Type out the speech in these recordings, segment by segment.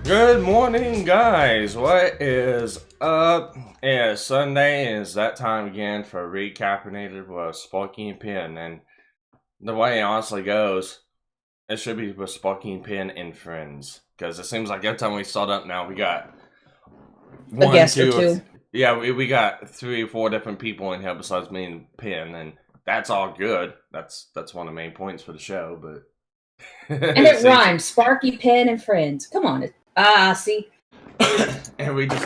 Good morning, guys. What is up? It's Sunday, and it's that time again for Re-Caffeinated with Sparky and Penn. And the way it honestly goes, it should be with Sparky and Penn and friends. Because it seems like every time we start up now, we got a guest or two. We got 3 or 4 different people in here besides me and Penn, and that's all good. That's one of the main points for the show, but and it rhymes. Sparky, Penn, and friends. Come on. See? And we just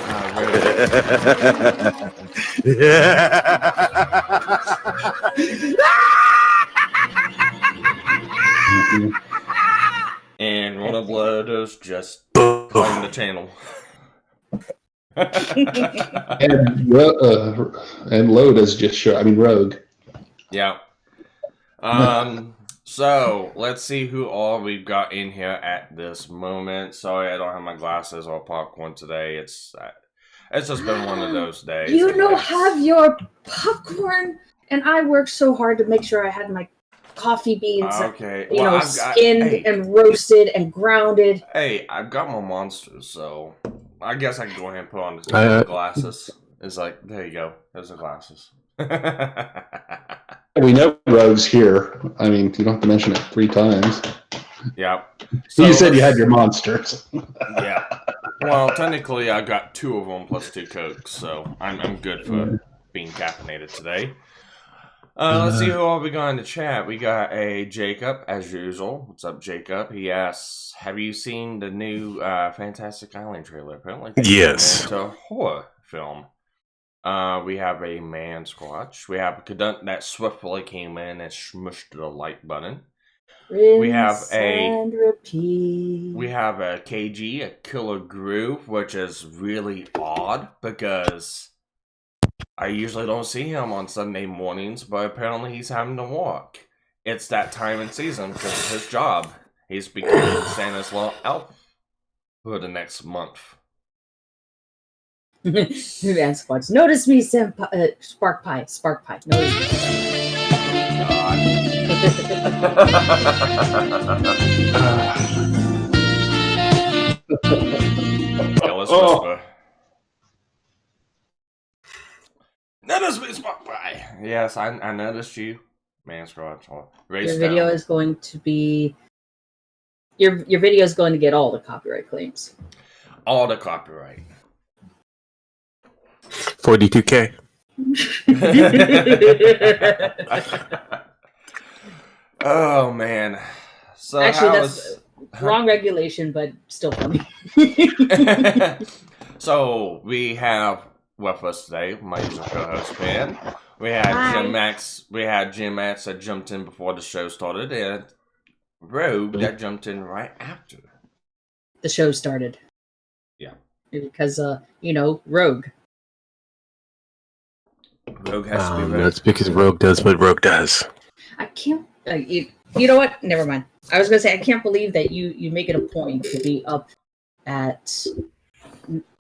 and one of Lodo's just on the channel. and Loda's just Rogue. Yeah. So let's see who all we've got in here at this moment. Sorry, I don't have my glasses or popcorn today. It's just been one of those days. You don't have your popcorn, and I worked so hard to make sure I had my coffee beans, skinned and roasted and grounded. Hey, I've got my monsters, so I guess I can go ahead and put on the glasses. It's like, there you go. There's the glasses. We know Rogue's here. I mean, you don't have to mention it 3 times. Yeah. So you said you had your monsters. Yeah. Well, technically, I got 2 of them plus 2 Cokes, so I'm good for being caffeinated today. Let's see who all we got in the chat. We got a Jacob, as usual. What's up, Jacob? He asks, have you seen the new Fantastic Island trailer? Apparently, yes. It's a horror film. We have a man Squatch. We have a Cadunt that swiftly came in and smushed the like button. We have a KG, a Killer Groove, which is really odd because I usually don't see him on Sunday mornings, but apparently he's having to walk. It's that time in season because of his job. He's becoming Santa's little elf for the next month. Man Squatch. Notice me, Spark Pie. Notice me. Let's whisper. Notice me, Spark Pie. Yes, I noticed you, Man Squatch. Your video is going to be. Your video is going to get all the copyright claims. All the copyright. 42K. Oh man. So actually, that's wrong regulation, but still funny. So we have with us today my usual co-host Penn. We had Jim Max. We had Jim Max that jumped in before the show started, and Rogue that jumped in right after the show started. Yeah, because Rogue. Rogue has to be Rogue. That's because Rogue does what Rogue does. I can't. You know what? Never mind. I was gonna say I can't believe that you make it a point to be up at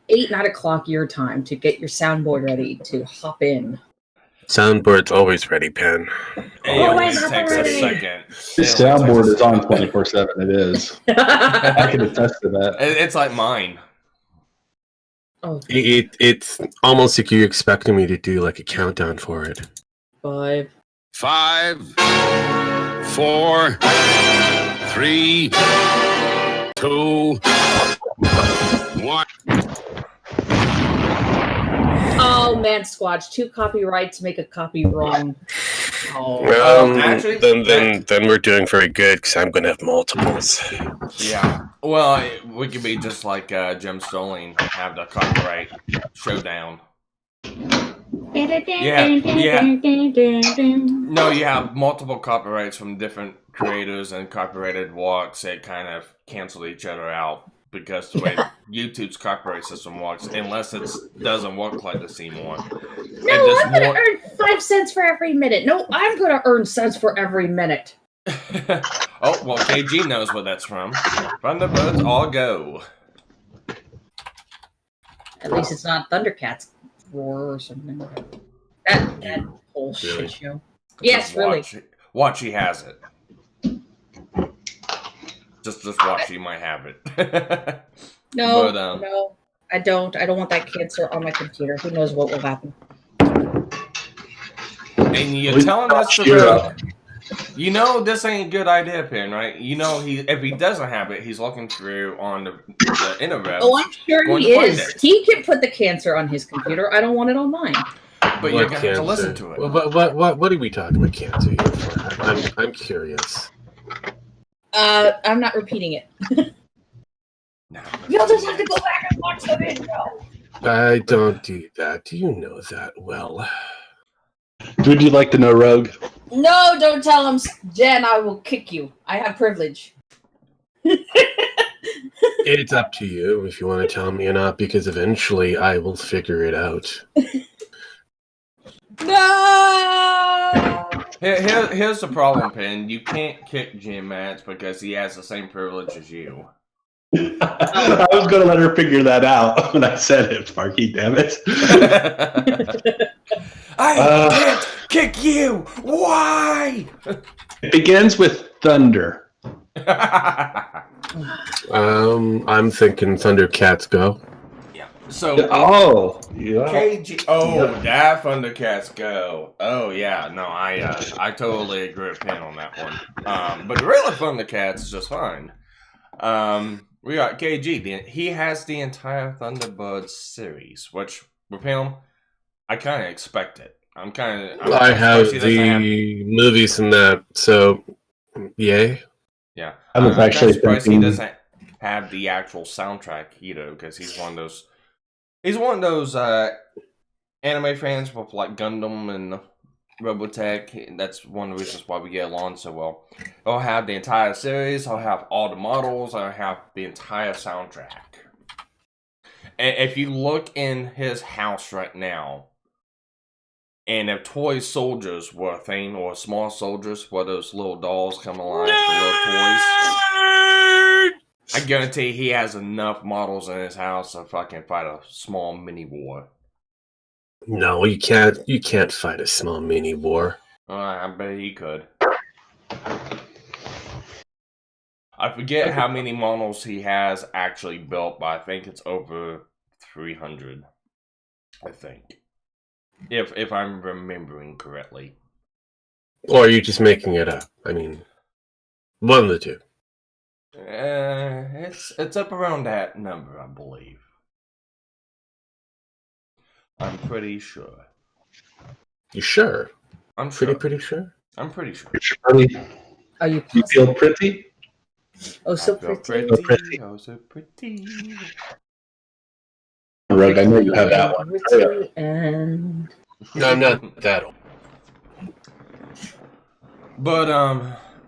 8, 9 o'clock your time to get your soundboard ready to hop in. Soundboard's always ready, Penn. Always takes a second. This soundboard is on 24/7. It is. I can attest to that. It's like mine. Oh. It's almost like you're expecting me to do like a countdown for it. 5, 4, 3, 2, 1. Oh man, Squatch! 2 copyrights make a copy wrong. Oh. Actually, then we're doing very good because I'm going to have multiples. Yeah. Well, we could be just like Jim Stoling, have the copyright showdown. Yeah. No, you have multiple copyrights from different creators and copyrighted walks that kind of cancel each other out because the way YouTube's copyright system works, unless it doesn't work like this anymore. No, I'm going to earn 5 cents for every minute. No, I'm going to earn cents for every minute. Oh, well, KG knows where that's from. Thunderbirds all go. At least it's not Thundercats roar or something. That whole shit show. Yes, really. Watch, he has it. Just watch, he might have it. No, But, no, I don't. I don't want that cancer on my computer. Who knows what will happen? And you're telling us to rogue. You know this ain't a good idea, Pin, right? You know if he doesn't have it, he's looking through on the interwebs. Oh, I'm sure going he to find is. it. He can put the cancer on his computer. I don't want it on mine. But you're gonna have to listen to it. What are we talking about cancer here for? I'm curious. I'm not repeating it. No, You'll just have to go back and watch the video. I don't do that. You know that well. Would you like to know, Rogue? No, don't tell him, Jen. I will kick you. I have privilege. It's up to you if you want to tell me or not, because eventually I will figure it out. No. Here's the problem, Pin. You can't kick Jim Matz because he has the same privilege as you. I was going to let her figure that out when I said it, Sparky, damn it. I can't kick you! Why? It begins with thunder. I'm thinking Thundercats Go. Yeah. So Oh, yeah. KG. Oh, that Thundercats Go. Oh yeah. No, I totally agree with Pin on that one. But the regular Thundercats is just fine. We got KG. He has the entire Thunderbirds series, which with him, I kind of expect it. I have the movies and that, so yay. Yeah, I was actually surprised thinking he doesn't have the actual soundtrack either, because he's one of those. He's one of those anime fans with like Gundam and Robotech. That's one of the reasons why we get along so well. I'll have the entire series. I'll have all the models. I'll have the entire soundtrack. And if you look in his house right now, and if toy soldiers were a thing, or small soldiers, where those little dolls come alive for little toys, I guarantee he has enough models in his house to fucking fight a small mini war. No, you can't. You can't fight a small mini war. I bet he could. I forget how many models he has actually built, but I think it's over 300. I think. If I'm remembering correctly. Or are you just making it up? I mean, one of the two. It's up around that number, I believe. I'm pretty sure. You sure? I'm sure. Pretty sure? I'm pretty sure. Charlie, Are you? you feel pretty? Oh, so I feel pretty. pretty. Oh, so pretty. Rogue, I know you have that one. Pretty and No, I'm not that old. But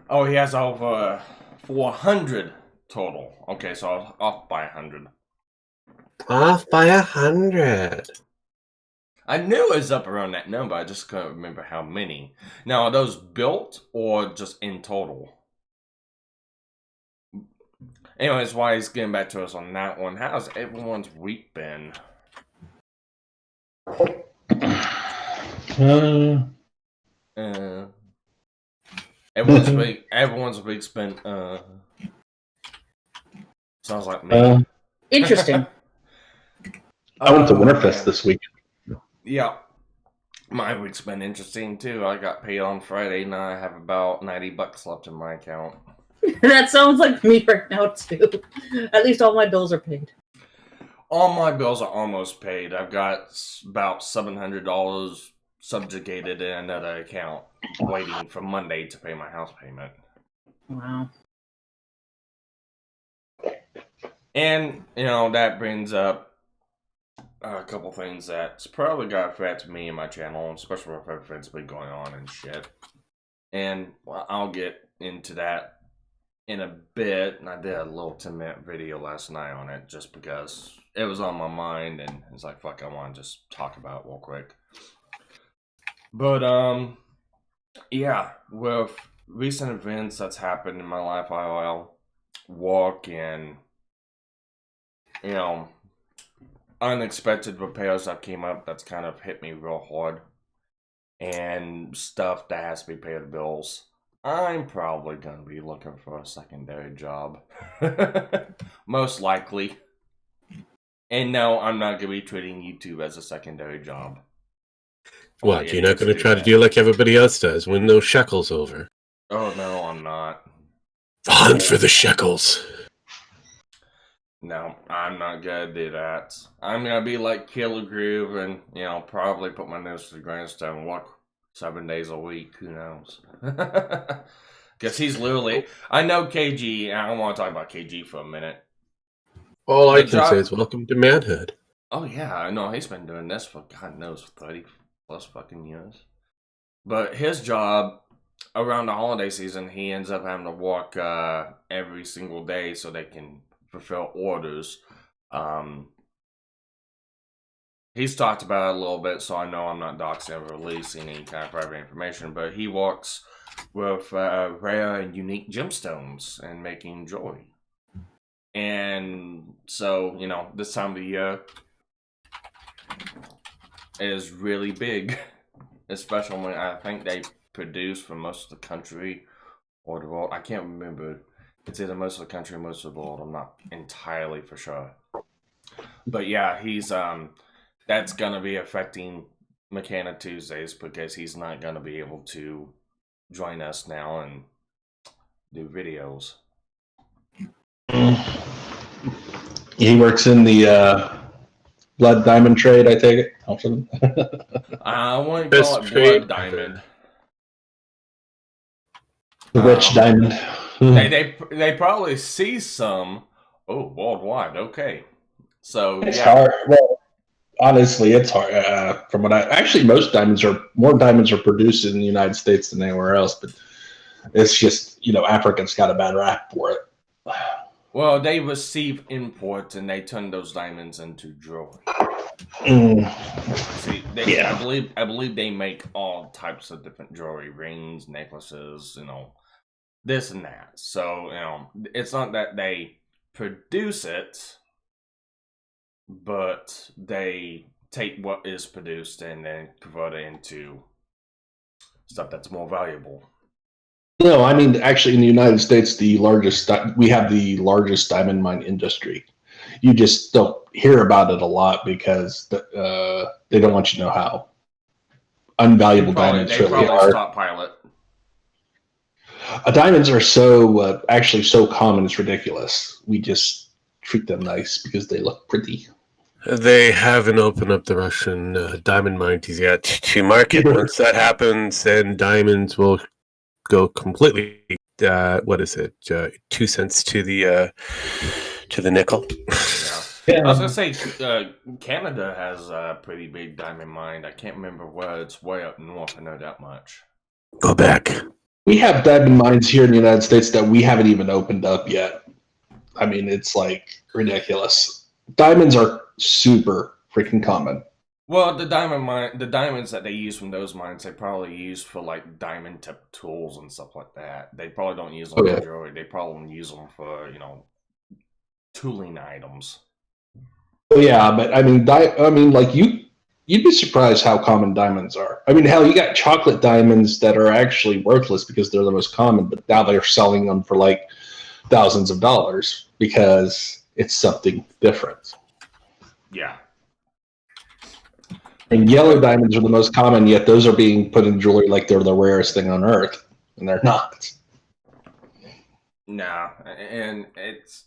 oh, he has over 400 total. Okay, so off by 100. Off by 100. I knew it was up around that number. I just couldn't remember how many. Now, are those built or just in total? Anyways, while he's getting back to us on that one, how's everyone's week been? Everyone's week's been sounds like me. interesting. I went to Winterfest this week. Yeah. My week's been interesting too. I got paid on Friday. Now I have about $90 left in my account. That sounds like me right now too. At least all my bills are paid. All my bills are almost paid. I've got about $700 subjugated in another account, waiting for Monday to pay my house payment. Wow. And, you know, that brings up a couple things that's probably got to affect me and my channel, especially with everything's been going on and shit. And well, I'll get into that in a bit. And I did a little 10-minute video last night on it just because it was on my mind, and it's like, fuck, I want to just talk about it real quick. But, yeah, with recent events that's happened in my life, I'll walk and, you know, unexpected repairs that came up that's kind of hit me real hard, and stuff that has to be paid bills. I'm probably going to be looking for a secondary job. Most likely. And no, I'm not going to be treating YouTube as a secondary job. What, you're not going to try to do like everybody else does, win those shekels over? Oh, no, I'm not. Hunt for the shekels. No, I'm not going to do that. I'm going to be like Killer Groove and, probably put my nose to the grindstone and walk 7 days a week. Who knows? Because he's literally... I know KG, I don't want to talk about KG for a minute. All I can say is welcome to manhood. Oh, yeah, I know. He's been doing this for, God knows, 30 plus fucking years. But his job, around the holiday season, he ends up having to walk every single day so they can fulfill orders. He's talked about it a little bit, so I know I'm not doxing or releasing any kind of private information, but he walks with rare and unique gemstones and making jewelry. And so, this time of the year is really big, especially when I think they produce for most of the country or the world. I can't remember. It's either most of the country or most of the world. I'm not entirely for sure. But yeah, he's that's gonna be affecting Mechanic Tuesdays because he's not gonna be able to join us now and do videos. He works in the blood diamond trade, I take it. I wouldn't call it blood diamond. The rich diamond. They probably see some. Oh, worldwide. Okay, so it's hard. Well, honestly, it's hard. From what actually, more diamonds are produced in the United States than anywhere else. But it's just Africans got a bad rap for it. Well, they receive imports and they turn those diamonds into jewelry. See, I believe they make all types of different jewelry, rings, necklaces, this and that. So, it's not that they produce it, but they take what is produced and then convert it into stuff that's more valuable. No, I mean, actually, in the United States, we have the largest diamond mine industry. You just don't hear about it a lot because they don't want you to know how unvaluable diamonds really are. Stockpile it. Diamonds are so common, it's ridiculous. We just treat them nice because they look pretty. They haven't opened up the Russian diamond mines yet to market. Once that happens, then diamonds will go completely. 2 cents to the nickel. Yeah. I was gonna say Canada has a pretty big diamond mine. I can't remember where. It's way up north. I know that much. Go back. We have diamond mines here in the United States that we haven't even opened up yet. I mean, it's like ridiculous. Diamonds are super freaking common. Well, the diamonds that they use from those mines, they probably use for like diamond tip tools and stuff like that. They probably don't use them for jewelry. They probably use them for tooling items. Oh yeah, but I mean, you'd be surprised how common diamonds are. I mean, hell, you got chocolate diamonds that are actually worthless because they're the most common, but now they're selling them for like thousands of dollars because it's something different. Yeah. And yellow diamonds are the most common, yet those are being put in jewelry like they're the rarest thing on earth, and they're not. Nah, and it's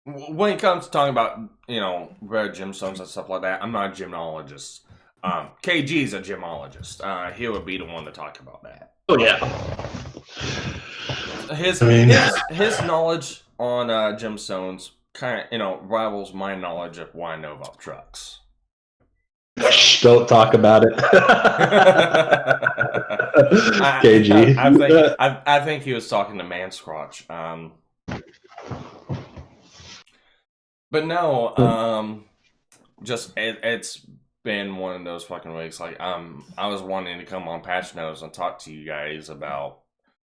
when it comes to talking about rare gemstones and stuff like that. I'm not a gemologist. KG's a gemologist. He would be the one to talk about that. Oh yeah. His knowledge on gemstones kind of rivals my knowledge of what I know about trucks. Shh, don't talk about it. KG. I think he was talking to Manscrotch. But no, just it's been one of those fucking weeks. Like I was wanting to come on Patch Notes and talk to you guys about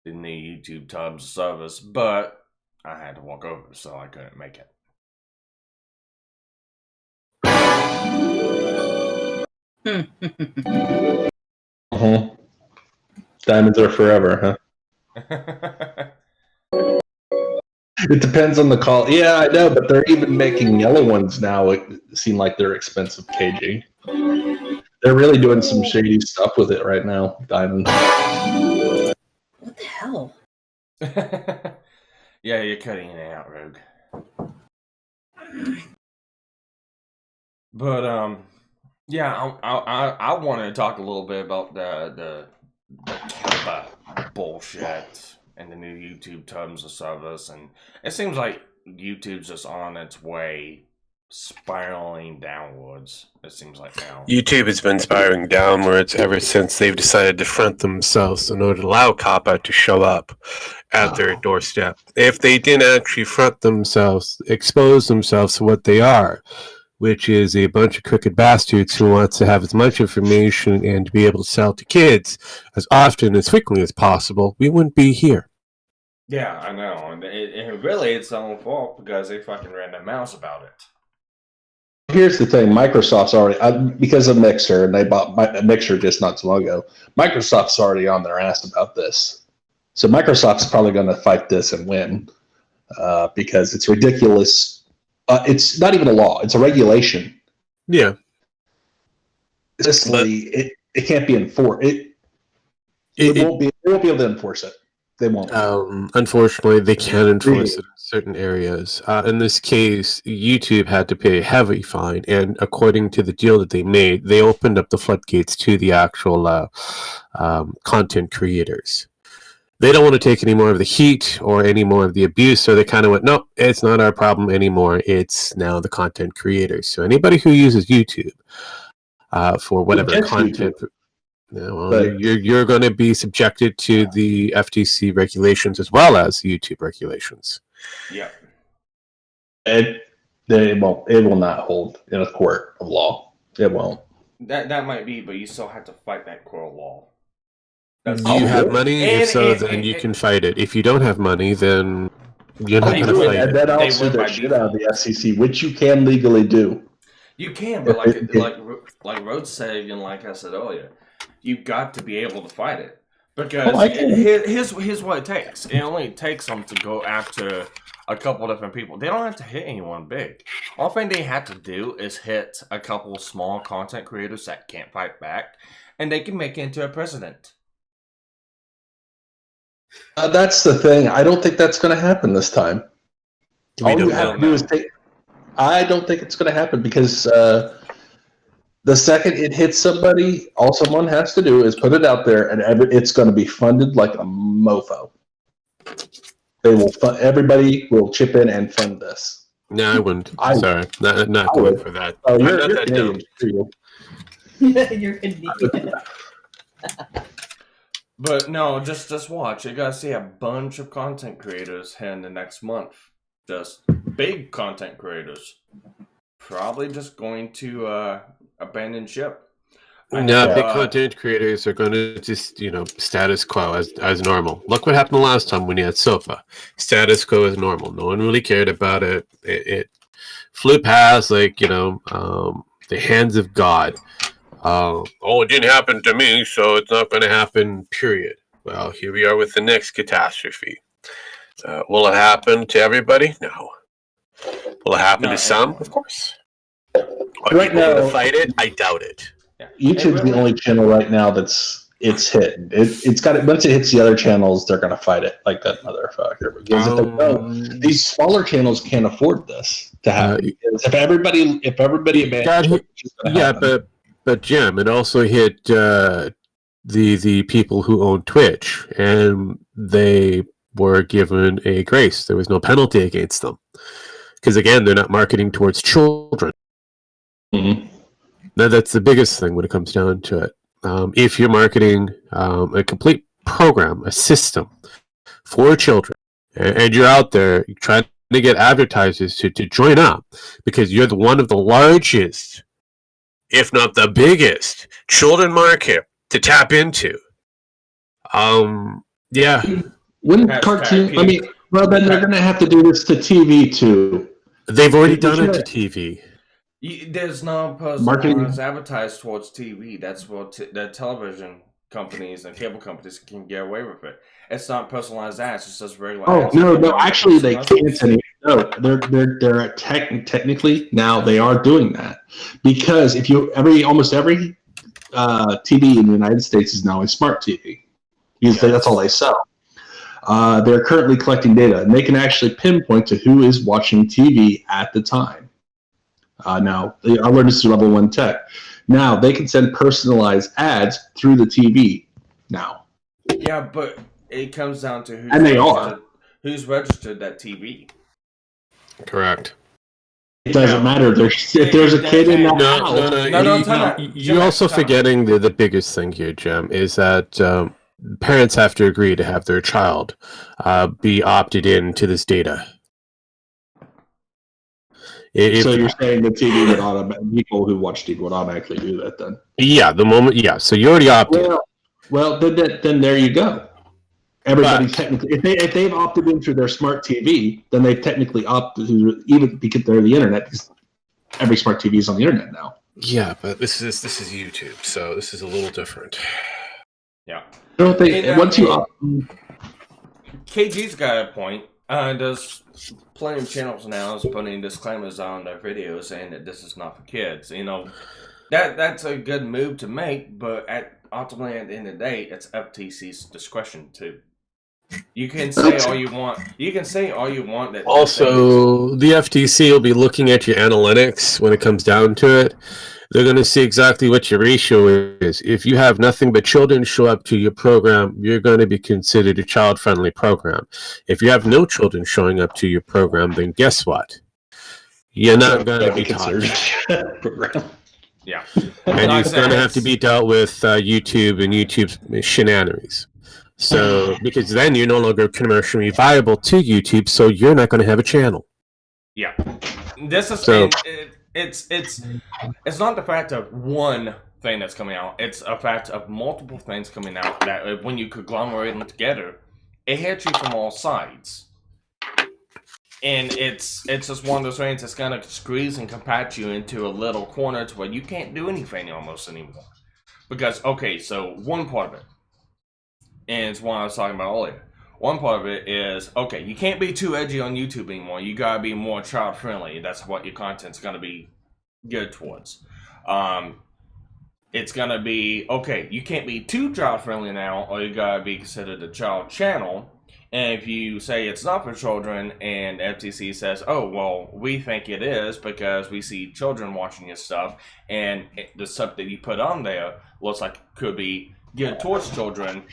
the new YouTube Tubs service, but I had to walk over, so I couldn't make it. Diamonds are forever, huh? It depends on the call. Yeah, I know, but they're even making yellow ones now. It seem like they're expensive KG. They're really doing some shady stuff with it right now, Diamond. What the hell? Yeah, you're cutting it out, Rogue. But yeah, I wanted to talk a little bit about the Kappa bullshit and the new YouTube terms of service, and it seems like YouTube's just on its way spiraling downwards. It seems like now. YouTube has been spiraling downwards ever since they've decided to front themselves in order to allow COPPA to show up at their doorstep. If they didn't actually front themselves, expose themselves to what they are, which is a bunch of crooked bastards who wants to have as much information and to be able to sell to kids as often, as frequently as possible, we wouldn't be here. Yeah, I know, and really it's their own fault because they fucking ran their mouths about it. Here's the thing: Microsoft's already because of Mixer, and they bought Mixer just not so long ago. Microsoft's already on their ass about this, so Microsoft's probably going to fight this and win because it's ridiculous. It's not even a law; it's a regulation. Yeah, It can't be enforced. It won't be. They won't be able to enforce it. They won't. Unfortunately, they can enforce it in certain areas. In this case, YouTube had to pay a heavy fine, and according to the deal that they made, they opened up the floodgates to the actual content creators. They don't want to take any more of the heat or any more of the abuse, so they kind of went, no, it's not our problem anymore. It's now the content creators. So anybody who uses YouTube for whatever content... Yeah, well, you're going to be subjected to the FTC regulations as well as YouTube regulations. Yeah, It will not hold in a court of law. It won't. That might be, but you still have to fight that court of law. Do you have money? If so, then you can fight it. If you don't have money, then you're not going to fight it. And then I'll sue the shit out of the FCC, which you can legally do. You can, but like Rhodes said, and like I said earlier, you've got to be able to fight it. Because here's what it takes. It only takes them to go after a couple different people. They don't have to hit anyone big. All thing they have to do is hit a couple small content creators that can't fight back, and they can make it into a president. That's the thing. I don't think that's going to happen this time. All you have to do is take... I don't think it's going to happen because... the second it hits somebody, all someone has to do is put it out there, and it's going to be funded like a mofo. They will. Everybody will chip in and fund this. No, I wouldn't. Sorry, not going for that. Oh, I'm not that dumb. You're Canadian. But no, just watch. You're gonna see a bunch of content creators here in the next month. Just big content creators. Probably just going to abandon ship. No, big content creators are going to just, status quo as normal. Look what happened the last time when you had SOFA. Status quo as normal. No one really cared about it. It flew past like, the hands of God. It didn't happen to me, so it's not going to happen, period. Well, here we are with the next catastrophe. Will it happen to everybody? No. Will it happen to some? Of course. Are people going to fight it? I doubt it. Yeah. YouTube's the only channel right now it's hit. It's got it. Once it hits the other channels, they're going to fight it like that motherfucker. Because if they don't, these smaller channels can't afford this to happen. If everybody abandons it, but Jim, it also hit the people who own Twitch, and they were given a grace. There was no penalty against them because again, they're not marketing towards children. Mm-hmm. Now, that's the biggest thing when it comes down to it. If you're marketing a complete program, a system for children, and you're out there trying to get advertisers to join up because you're one of the largest, if not the biggest, children market to tap into. Yeah. When cartoon, then they're going to have to do this to TV too. They've already done it to TV. There's no marketing is advertised towards TV. That's what the television companies and cable companies can get away with it. It's not personalized ads; it's just regular Oh ads. no! Actually, they can't anymore. No, they're technically now they are doing that because if you almost every TV in the United States is now a smart TV because that's all they sell. They're currently collecting data, and they can actually pinpoint to who is watching TV at the time. Now, I learned this through Level 1 Tech. Now, they can send personalized ads through the TV now. Yeah, but it comes down to who's registered that TV. Correct. It doesn't matter. If there's a kid in that house. You're also forgetting the biggest thing here, Jim, is that parents have to agree to have their child be opted in to this data. So you're saying the TV would people who watch TV would automatically do that then? Yeah, so you already opted in. Well, then there you go. Everybody's technically, if they've opted in through their smart TV, then they've technically opted to, even because they're the internet, because every smart TV is on the internet now. Yeah, but this is YouTube, so this is a little different. Yeah. Don't they? Once you opt, KG's got a point. There's plenty of channels now is putting disclaimers on their videos saying that this is not for kids. You know, that's a good move to make, but ultimately at the end of the day, it's FTC's discretion too. You can say all you want. You can say all you want. That also, the FTC will be looking at your analytics when it comes down to it. They're going to see exactly what your ratio is. If you have nothing but children show up to your program, you're going to be considered a child-friendly program. If you have no children showing up to your program, then guess what? You're not going to be considered a program. Yeah. And it's going to have to be dealt with YouTube and YouTube's shenanigans. So, because then you're no longer commercially viable to YouTube, so you're not going to have a channel. Yeah. This is it's not the fact of one thing that's coming out. It's a fact of multiple things coming out that when you conglomerate them together, it hits you from all sides. And it's just one of those things that's gonna squeeze and compact you into a little corner to where you can't do anything almost anymore. Because so one part of it, and it's one I was talking about earlier. One part of it is, you can't be too edgy on YouTube anymore. You gotta be more child friendly. That's what your content's gonna be geared towards. It's gonna be, you can't be too child friendly now, or you gotta be considered a child channel. And if you say it's not for children, and FTC says, we think it is because we see children watching your stuff, and the stuff that you put on there looks like it could be geared towards children.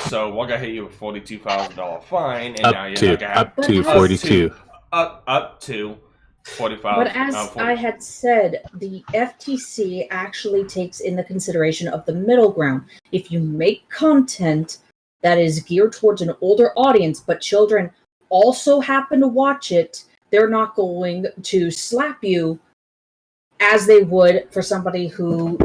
So we're gonna hit you with $42,000 fine, and now you're not gonna have up to 42. Up to 45. But as I had said, the FTC actually takes in the consideration of the middle ground. If you make content that is geared towards an older audience, but children also happen to watch it, they're not going to slap you as they would for somebody who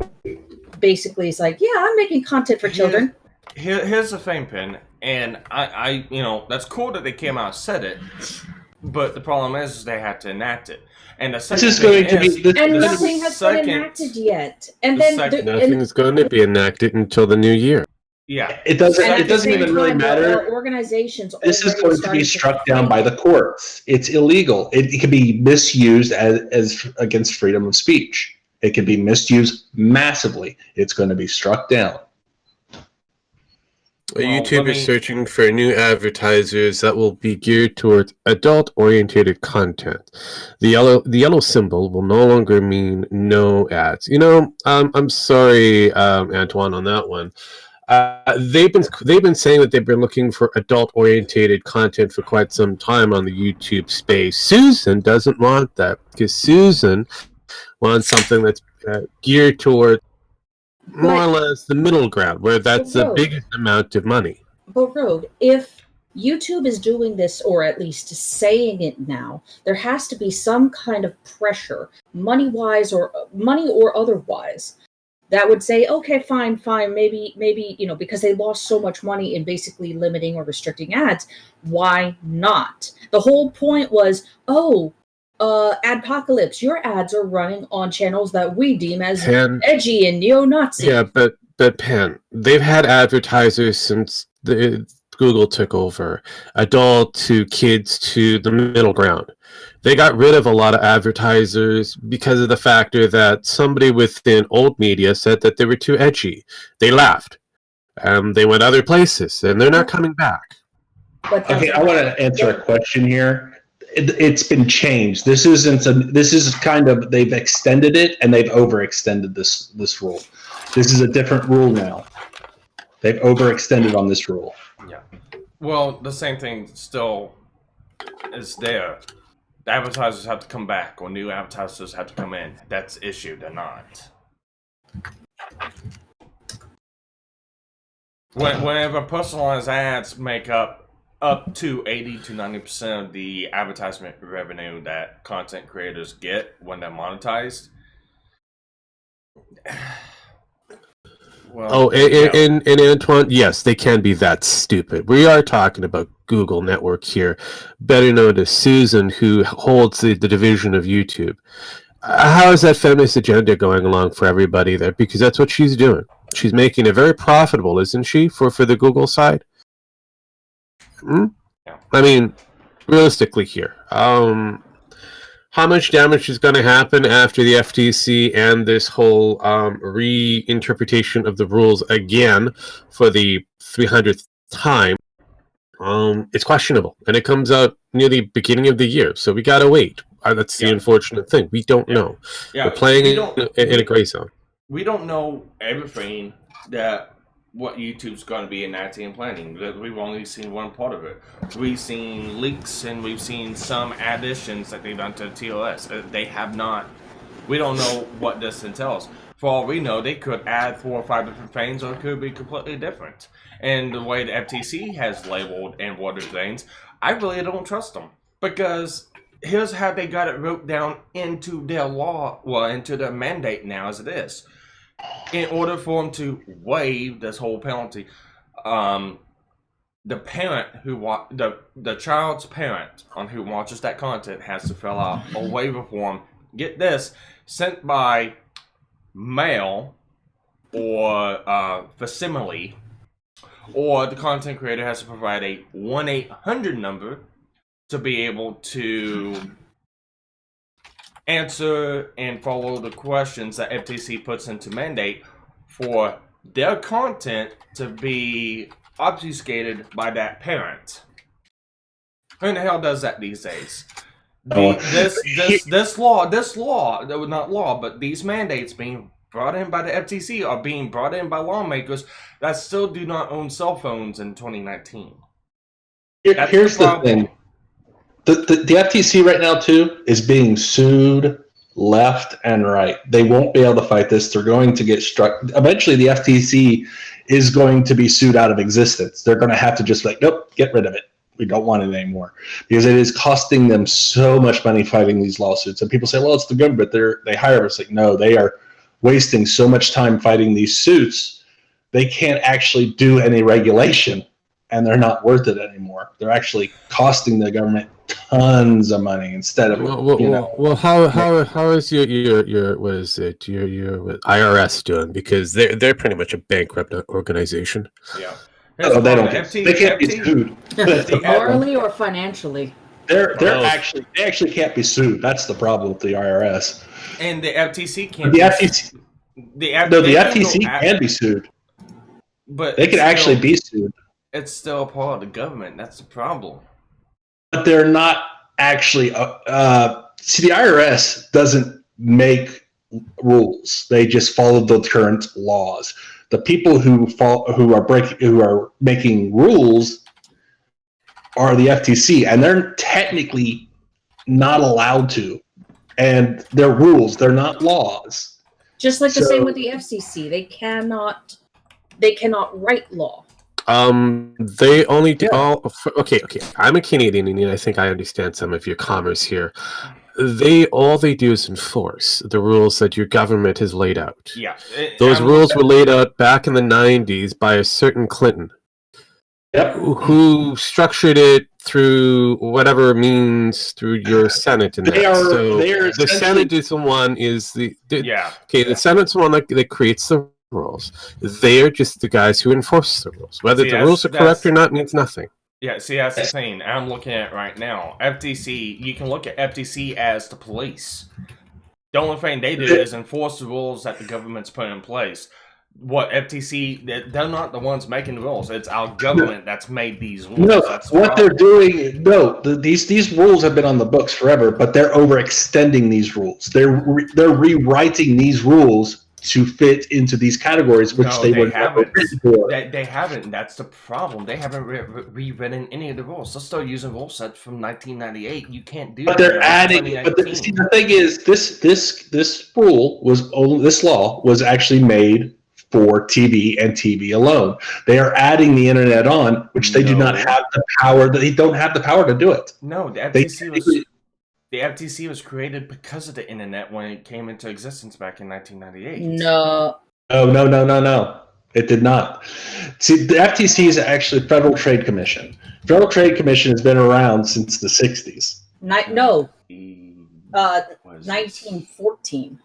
basically is like, I'm making content for children. Here's the thing, Pin, and I that's cool that they came out and said it, but the problem is they had to enact it. And the second nothing has been enacted yet. And then nothing is going to be enacted until the new year. Yeah, it doesn't even really matter. Organizations. This is going to be struck down by the courts. It's illegal. It can be misused as against freedom of speech. It can be misused massively. It's going to be struck down. YouTube is searching for new advertisers that will be geared towards adult-oriented content. The yellow symbol will no longer mean no ads. I'm sorry, Antoine, on that one. They've been saying that they've been looking for adult-oriented content for quite some time on the YouTube space. Susan doesn't want that because Susan wants something that's geared toward more or less the middle ground, where that's the biggest amount of money. But Rogue, if YouTube is doing this, or at least saying it now, there has to be some kind of pressure, money or otherwise, that would say, okay, fine, maybe, because they lost so much money in basically limiting or restricting ads, why not? The whole point was, Adpocalypse, your ads are running on channels that we deem as edgy and neo-Nazi. Yeah, but But Penn, they've had advertisers since Google took over, adult to kids to the middle ground. They got rid of a lot of advertisers because of the factor that somebody within old media said that they were too edgy. They laughed. They went other places, and they're not coming back. Okay, I want to answer a question here. It's been changed. This is kind of, they've extended it and they've overextended this rule. This is a different rule now. They've overextended on this rule. Yeah. Well, the same thing still is there. The advertisers have to come back, or new advertisers have to come in. That's the issue. They're not. Whenever personalized ads make up to 80 to 90% of the advertisement revenue that content creators get when they're monetized. Well, and Antoine, yes, they can be that stupid. We are talking about Google Network here, better known as Susan, who holds the division of YouTube. How is that feminist agenda going along for everybody there? Because that's what she's doing. She's making it very profitable, isn't she, for the Google side? Yeah. I mean, realistically here, how much damage is going to happen after the FTC and this whole reinterpretation of the rules again for the 300th time? It's questionable, and it comes out near the beginning of the year, so we got to wait. That's the unfortunate thing. We don't know. We're playing in a gray zone. We don't know everything that what YouTube's going to be enacting and planning. We've only seen one part of it. We've seen leaks and we've seen some additions that they've done to TOS. They have not. We don't know what this entails. For all we know, they could add 4 or 5 different things, or it could be completely different. And the way the FTC has labeled and worded things, I really don't trust them. Because here's how they got it wrote down into their law, well, into their mandate now as it is. In order for them to waive this whole penalty, the parent the child's parent on who watches that content has to fill out a waiver form. Get this, sent by mail or facsimile, or the content creator has to provide a 1-800 number to be able to answer and follow the questions that FTC puts into mandate for their content to be obfuscated by that parent. Who in the hell does that these days? This law, not law, but these mandates being brought in by the FTC are being brought in by lawmakers that still do not own cell phones in 2019. Here's the thing. The FTC right now, too, is being sued left and right. They won't be able to fight this. They're going to get struck. Eventually, the FTC is going to be sued out of existence. They're going to have to just like, nope, get rid of it. We don't want it anymore. Because it is costing them so much money fighting these lawsuits. And people say, well, it's the government. They hire us. Like, no, they are wasting so much time fighting these suits. They can't actually do any regulation. And they're not worth it anymore. They're actually costing the government tons of money instead of how is your what is it your IRS doing, because they're pretty much a bankrupt organization. Yeah. They can't be sued morally or financially. They actually can't be sued. That's the problem with the IRS. And the FTC can't. The FTC can be sued, but they can actually be sued. It's still a part of the government. That's the problem. But they're not actually. See, the IRS doesn't make rules; they just follow the current laws. The people who are making rules are the FTC, and they're technically not allowed to. And they're rules; they're not laws. Just like the same with the FCC, they cannot write law. They only do okay. I'm a Canadian, and I think I understand some of your commerce here. All they do is enforce the rules that your government has laid out. Yeah, those rules were laid out back in the 90s by a certain Clinton. Yep. Who structured it through whatever means through your Senate. And the Senate is the one the Senate's the one that creates the rules. They're just the guys who enforce the rules. Whether See, the rules are correct or not means nothing. Yeah, see, that's the thing. I'm looking at it right now. FTC, you can look at FTC as the police. The only thing they do is enforce the rules that the government's put in place. What FTC, they're not the ones making the rules. It's our government that's made these rules. No, That's the what problem. they're doing, these rules have been on the books forever, but they're overextending these rules. They're rewriting these rules to fit into these categories, which No, they they were never haven't. written for. They haven't. That's the problem. They haven't rewritten any of the rules. They're still using rule sets from 1998. You can't do But that they're in adding. But 2019. see, the thing is, this law was actually made for TV and TV alone. They are adding the internet on, which they do not have the power. They don't have the power to do it. No, the FTC was created because of the internet when it came into existence back in 1998. No. Oh, no. It did not. See, the FTC is actually Federal Trade Commission. Federal Trade Commission has been around since the 60s. No. 1914.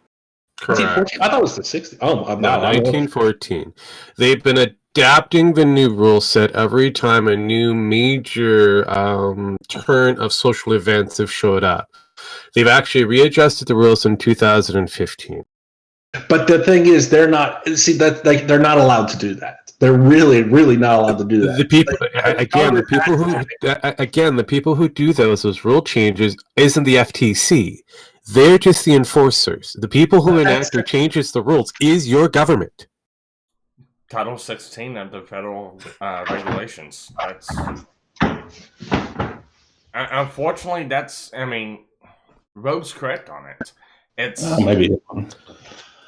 Correct. I thought it was the 60s. Oh, I'm No, not. 1914. They've been adapting the new rule set every time a new major turn of social events have showed up. They've actually readjusted the rules in 2015. But the thing is, they're not. See, that they're not allowed to do that. They're really, really not allowed to do that. The people who do those rule changes isn't the FTC. They're just the enforcers. The people who enact or changes the rules is your government. Title 16 of the federal regulations. That's unfortunately, Rogue's correct on it. It's maybe.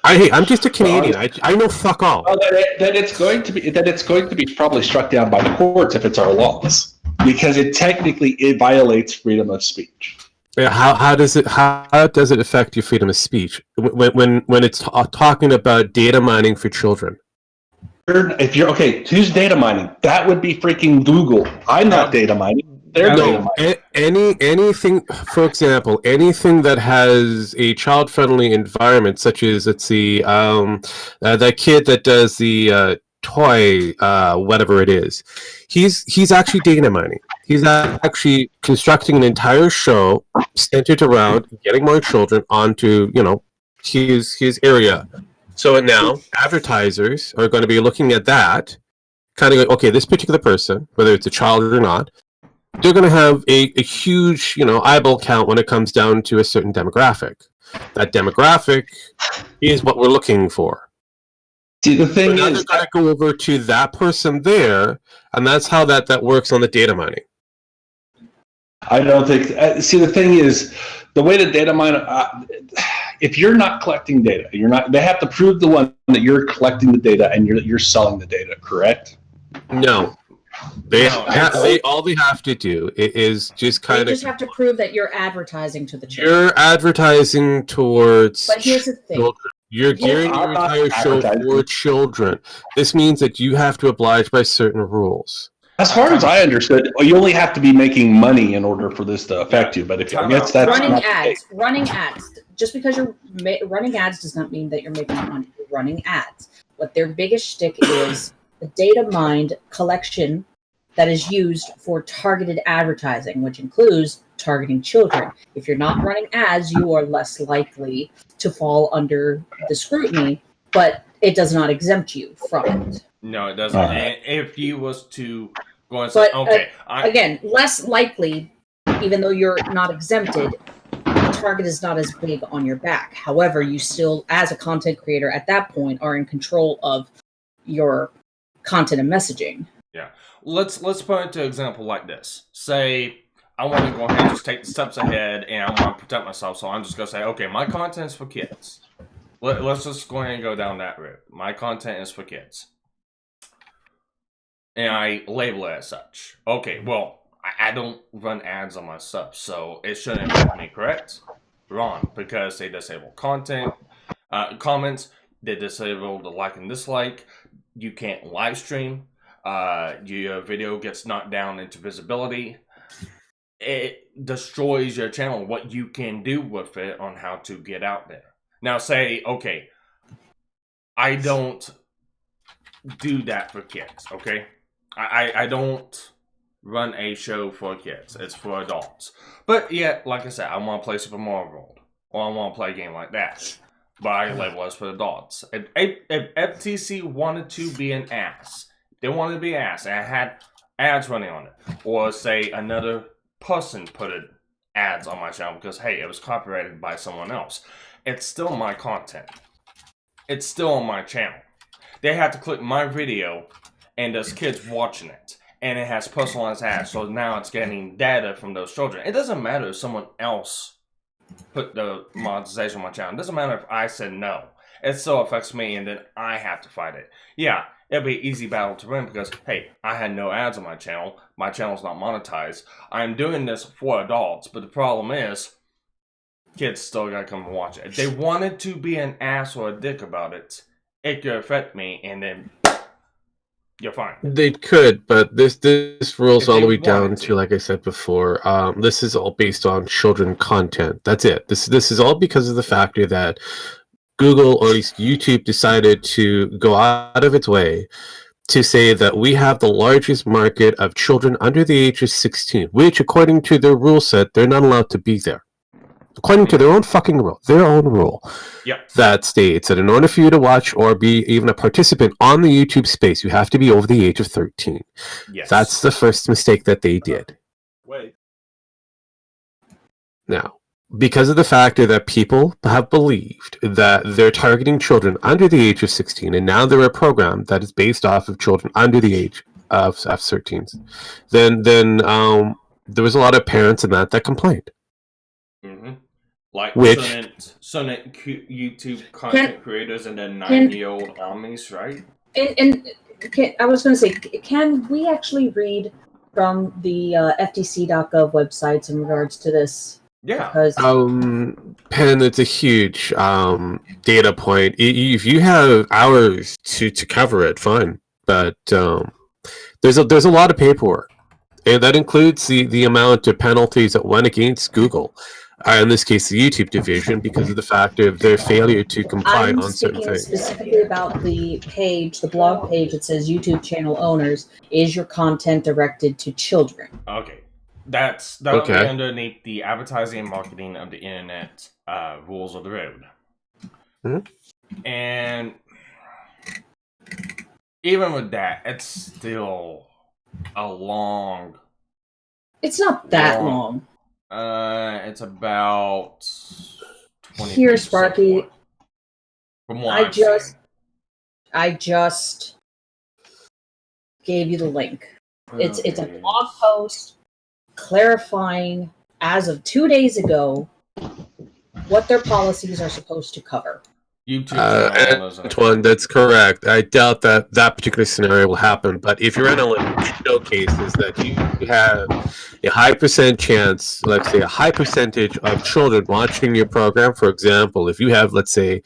I'm just a Canadian. I know fuck all. Well, that it's going to be probably struck down by the courts if it's our laws, because it violates freedom of speech. How does it affect your freedom of speech when it's talking about data mining for children? If you're okay, who's data mining? That would be freaking Google. I'm not data mining. They're data mining. Anything, for example, anything that has a child-friendly environment, such as that kid that does the toy, whatever it is, he's actually data mining. He's actually constructing an entire show centered around getting more children onto, his area. So now advertisers are going to be looking at that, kind of going, okay, this particular person, whether it's a child or not, they're going to have a huge, eyeball count when it comes down to a certain demographic. That demographic is what we're looking for. See, the thing is, they're going to go over to that person there, and that's how that works on the data mining. I don't think. See, the thing is, the way the data mine. If you're not collecting data, you're not. They have to prove the one that you're collecting the data and you're selling the data. Correct? No. All they have to do is just kind of. They just have to prove that you're advertising to the children. You're advertising towards. But here's the thing. Children. You're gearing your entire show for children. This means that you have to oblige by certain rules. As far as I understood, you only have to be making money in order for this to affect you. But if I guess that's running ads. Just because you're running ads does not mean that you're making money. You're running ads. What their biggest shtick is the data mined collection that is used for targeted advertising, which includes targeting children. If you're not running ads, you are less likely to fall under the scrutiny, but it does not exempt you from it. No, it doesn't. If you was to go and say, again, less likely, even though you're not exempted, the target is not as big on your back. However, you still, as a content creator at that point, are in control of your content and messaging. Yeah. Let's put it into an example like this. Say I want to go ahead and just take the steps ahead and I want to protect myself, so I'm just going to say, okay, my content is for kids. Let's just go ahead and go down that route. My content is for kids. And I label it as such. Okay, well, I don't run ads on my stuff, so it shouldn't affect me, correct? Wrong, because they disable content, comments, they disable the like and dislike, you can't live stream, your video gets knocked down into visibility. It destroys your channel, what you can do with it on how to get out there. Now say, okay, I don't do that for kids, okay? I don't run a show for kids. It's for adults. But yet, like I said, I want to play Super Mario World. Or I want to play a game like that. But I label it for adults. If FTC wanted to be an ass, they wanted to be an ass, and I had ads running on it. Or say another person put ads on my channel because, hey, it was copyrighted by someone else. It's still my content. It's still on my channel. They have to click my video, and there's kids watching it. And it has personalized ads, so now it's getting data from those children. It doesn't matter if someone else put the monetization on my channel. It doesn't matter if I said no. It still affects me, and then I have to fight it. Yeah, it'll be an easy battle to win because, hey, I had no ads on my channel. My channel's not monetized. I'm doing this for adults, but the problem is, kids still gotta come and watch it. If they wanted to be an ass or a dick about it, it could affect me, and then you're fine. They could, but this rules If all they the way down wanted to, like I said before, this is all based on children content. That's it. This is all because of the factor that Google, or at least YouTube, decided to go out of its way to say that we have the largest market of children under the age of 16, which, according to their rule set, they're not allowed to be there. According to their own fucking rule, Yep. that states that in order for you to watch or be even a participant on the YouTube space, you have to be over the age of 13. Yes. That's the first mistake that they did. Wait. Now, because of the factor that people have believed that they're targeting children under the age of 16, and now they're a program that is based off of children under the age of 13, then there was a lot of parents in that complained. Mm-hmm. Like Which certain YouTube content creators and then 9-year-old omnis, right? And I was going to say, can we actually read from the FTC.gov websites in regards to this? Yeah. Because Pen, it's a huge data point. If you have hours to cover it, fine. But there's a lot of paperwork, and that includes the amount of penalties that went against Google. In this case, the YouTube division, because of the fact of their failure to comply on certain things. Specifically about the page, the blog page. It says YouTube channel owners, is your content directed to children? Okay. That'll be underneath the advertising and marketing of the internet rules of the road. Mm-hmm. And even with that, it's still a long... It's not that long. It's about 20 Here, pages Sparky. so far. From what I just gave you the link. It's a blog post clarifying as of 2 days ago what their policies are supposed to cover. Antoine, that's correct. I doubt that particular scenario will happen. But if your analytics showcases that you have a high percent chance, let's say a high percentage of children watching your program, for example, if you have, let's say,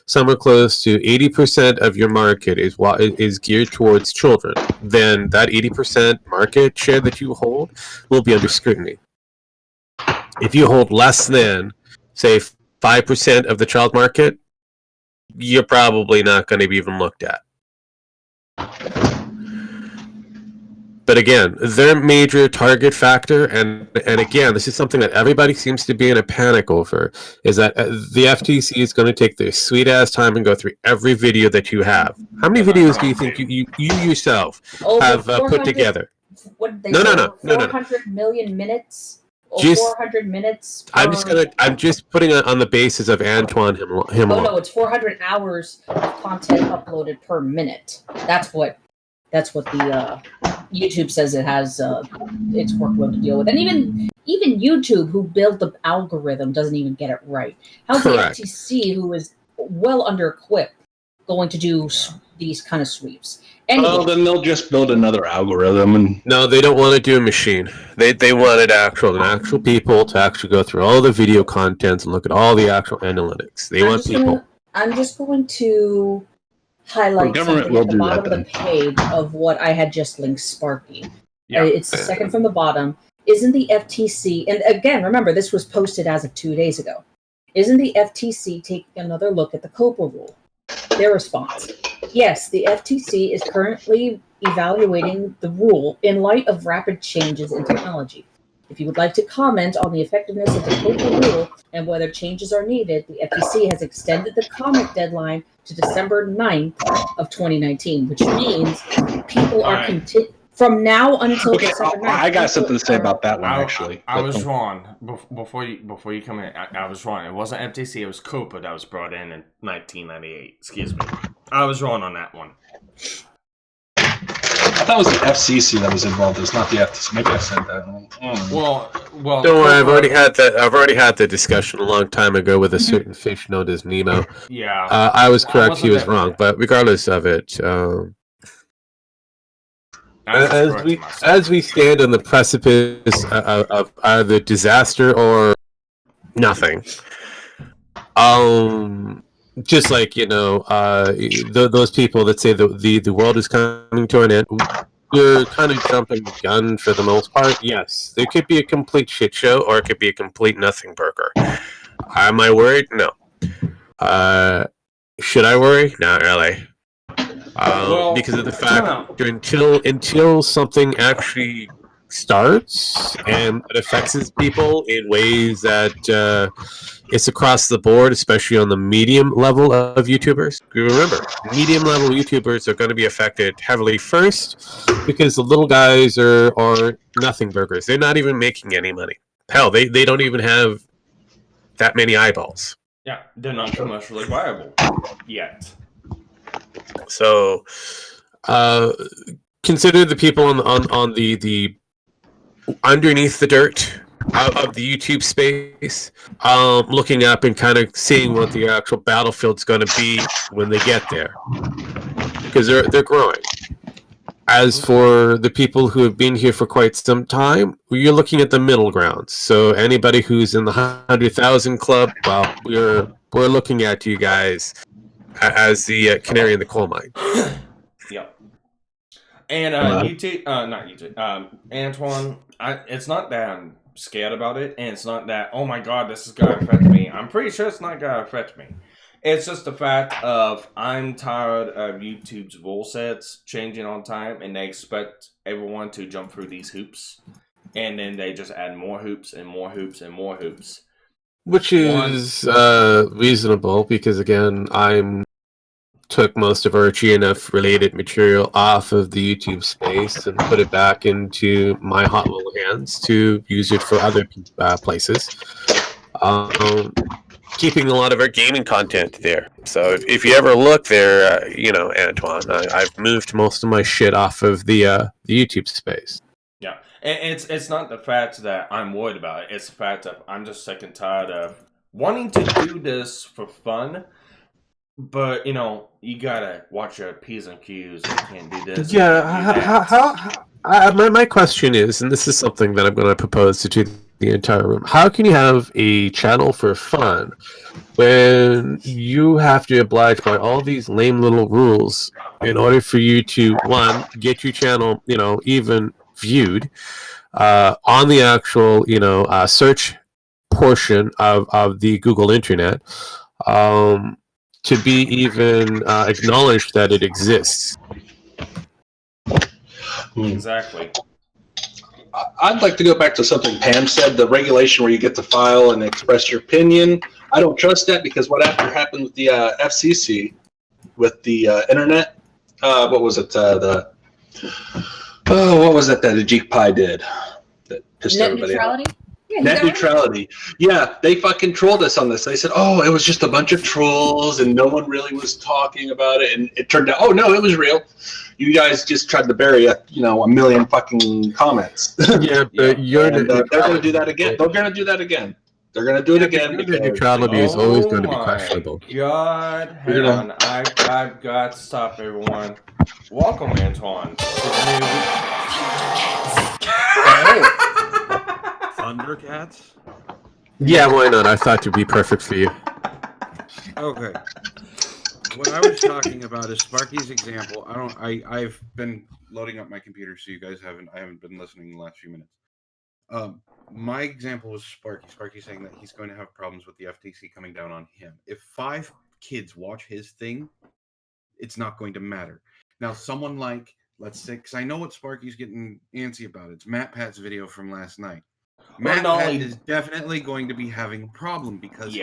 somewhere close to 80% of your market is geared towards children, then that 80% market share that you hold will be under scrutiny. If you hold less than, say, 5% of the child market, you're probably not going to be even looked at. But again, their major target factor, and again, this is something that everybody seems to be in a panic over, is that the FTC is going to take their sweet ass time and go through every video that you have. How many videos do you think you yourself have put together? What did they No. 400 million minutes? Or Just, 400 minutes. I'm just putting it on the basis of Antoine him Oh alone. no, it's 400 hours of content uploaded per minute. That's what the YouTube says it has its workload to deal with. And even YouTube, who built the algorithm, doesn't even get it right. How's Correct. the FTC, who is well under equipped, going to do these kind of sweeps? Anyway, Well, then they'll just build another algorithm and... No, they don't want to do a machine. They wanted actual people to actually go through all the video contents and look at all the actual analytics. They want people. I'm just going to highlight something at the bottom of the page of what I had just linked Sparky. Yeah. It's the second from the bottom. Isn't the FTC, and again, remember, this was posted as of 2 days ago. Isn't the FTC taking another look at the COPA rule? Their response. Yes, the FTC is currently evaluating the rule in light of rapid changes in technology. If you would like to comment on the effectiveness of the COPA rule and whether changes are needed, the FTC has extended the comment deadline to December 9th of 2019, which means people All are right. from now until Okay, December 9th. I got something to say people are- about that one actually. I was wrong before you come in. I was wrong. It wasn't FTC. It was COPA that was brought in 1998. Excuse me. I was wrong on that one. I thought it was the FCC that was involved. It's not the FTC. Maybe I said that. Well, Don't worry, I've COPA- already had the discussion a long time ago with a certain fish known as Nemo. Yeah. I was correct, wasn't he was that- wrong, but regardless of it, I was as correcting myself. as we stand on the precipice of either disaster or nothing, just like those people that say the world is coming to an end, we're kind of jumping the gun for the most part. Yes, there could be a complete shit show, or it could be a complete nothing burger. Am I worried? No. Should I worry? Not really. Because of the fact until something actually starts and it affects people in ways that it's across the board, especially on the medium level of YouTubers. Remember, medium level YouTubers are going to be affected heavily first because the little guys are nothing burgers. They're not even making any money. Hell, they don't even have that many eyeballs. Yeah, they're not commercially viable yet. So, consider the people on the underneath the dirt of the YouTube space, looking up and kind of seeing what the actual battlefield's going to be when they get there, because they're growing. As for the people who have been here for quite some time, you're looking at the middle ground. So anybody who's in the 100,000 club, well, we're looking at you guys as the canary in the coal mine. Yep. And YouTube, not YouTube, Antoine. It's not that I'm scared about it, and it's not that, oh my god, this is gonna affect me. I'm pretty sure it's not gonna affect me. It's just the fact of I'm tired of YouTube's rule sets changing on time, and they expect everyone to jump through these hoops, and then they just add more hoops and more hoops and more hoops. Which is reasonable, because again, took most of our GNF related material off of the YouTube space and put it back into my hot little hands to use it for other places. Keeping a lot of our gaming content there. So if you ever look there, Antoine, I've moved most of my shit off of the YouTube space. Yeah, and it's not the fact that I'm worried about it. It's the fact that I'm just sick and tired of wanting to do this for fun. But, you gotta watch your P's and Q's. You can't do this. My question is, and this is something that I'm going to propose to the entire room, how can you have a channel for fun when you have to abide by all these lame little rules in order for you to, one, get your channel, even viewed on the actual, search portion of the Google Internet, to be even acknowledged that it exists. Exactly. I'd like to go back to something Pam said, the regulation where you get to file and express your opinion. I don't trust that, because what happened with the FCC, with the internet, what was it? What was it that Ajik Pai did that pissed Net everybody neutrality? off? Yeah, Net neutrality. Yeah, they fucking trolled us on this. They said, oh, it was just a bunch of trolls and no one really was talking about it. And it turned out, oh, no, it was real. You guys just tried to bury a million fucking comments. Yeah, but they're going to do that again. They're going to do that again. They're going to do it again. Because neutrality is always going to be questionable. God, hang on. I've got to stop everyone. Welcome, Antoine. Thundercats? Yeah, why not? I thought it'd be perfect for you. Okay. What I was talking about is Sparky's example. I've been loading up my computer, so you guys I haven't been listening the last few minutes. My example was Sparky. Sparky saying that he's going to have problems with the FTC coming down on him. If 5 kids watch his thing, It's not going to matter. Now, someone like, let's say, because I know what Sparky's getting antsy about. It's Matt Pat's video from last night. Matt Pat is definitely going to be having a problem because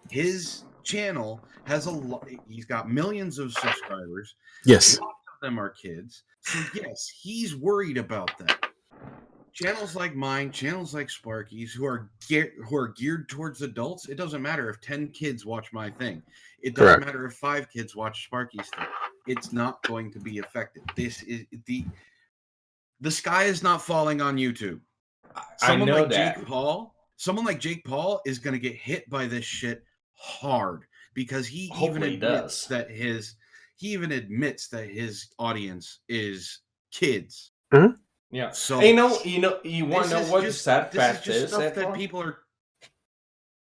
his channel has a lot. He's got millions of subscribers. Yes. Lots of them are kids. So yes, he's worried about that. Channels like mine, channels like Sparky's, who are geared towards adults, it doesn't matter if 10 kids watch my thing. It doesn't matter if 5 kids watch Sparky's thing. It's not going to be affected. This is the sky is not falling on YouTube. Someone like Jake Paul is going to get hit by this shit hard because he even admits that his audience is kids. Mm-hmm. Yeah. So you want to know what the sad fact is? Stuff that people are.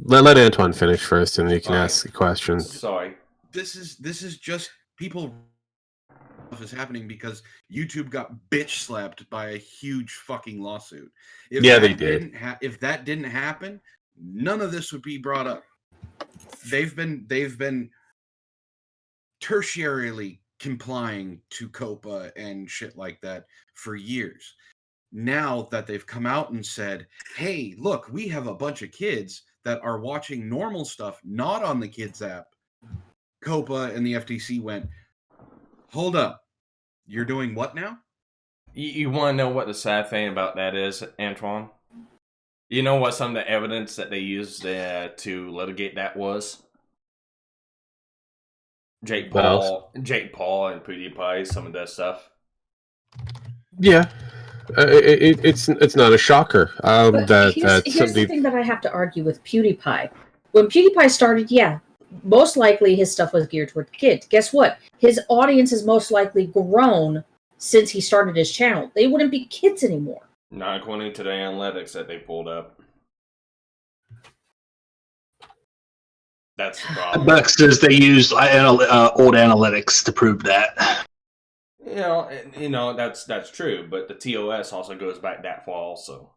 Let Antoine finish first, and you can ask the questions. Sorry. This is just people. Is happening because YouTube got bitch slapped by a huge fucking lawsuit. They did. If that didn't happen, none of this would be brought up. They've been tertiarily complying to COPA and shit like that for years. Now that they've come out and said, hey, look, we have a bunch of kids that are watching normal stuff, not on the kids app. COPA and the FTC went, hold up. You're doing what now? You want to know what the sad thing about that is, Antoine? You know what some of the evidence that they used to litigate that was? Jake Paul and PewDiePie, some of that stuff. Yeah. It's not a shocker. Here's the thing that I have to argue with PewDiePie. When PewDiePie started, most likely his stuff was geared toward kids. Guess what? His audience has most likely grown since he started his channel. They wouldn't be kids anymore. Not according to the analytics that they pulled up. That's the problem. Buck says they used old analytics to prove that. You know that's true, but the TOS also goes back that far also.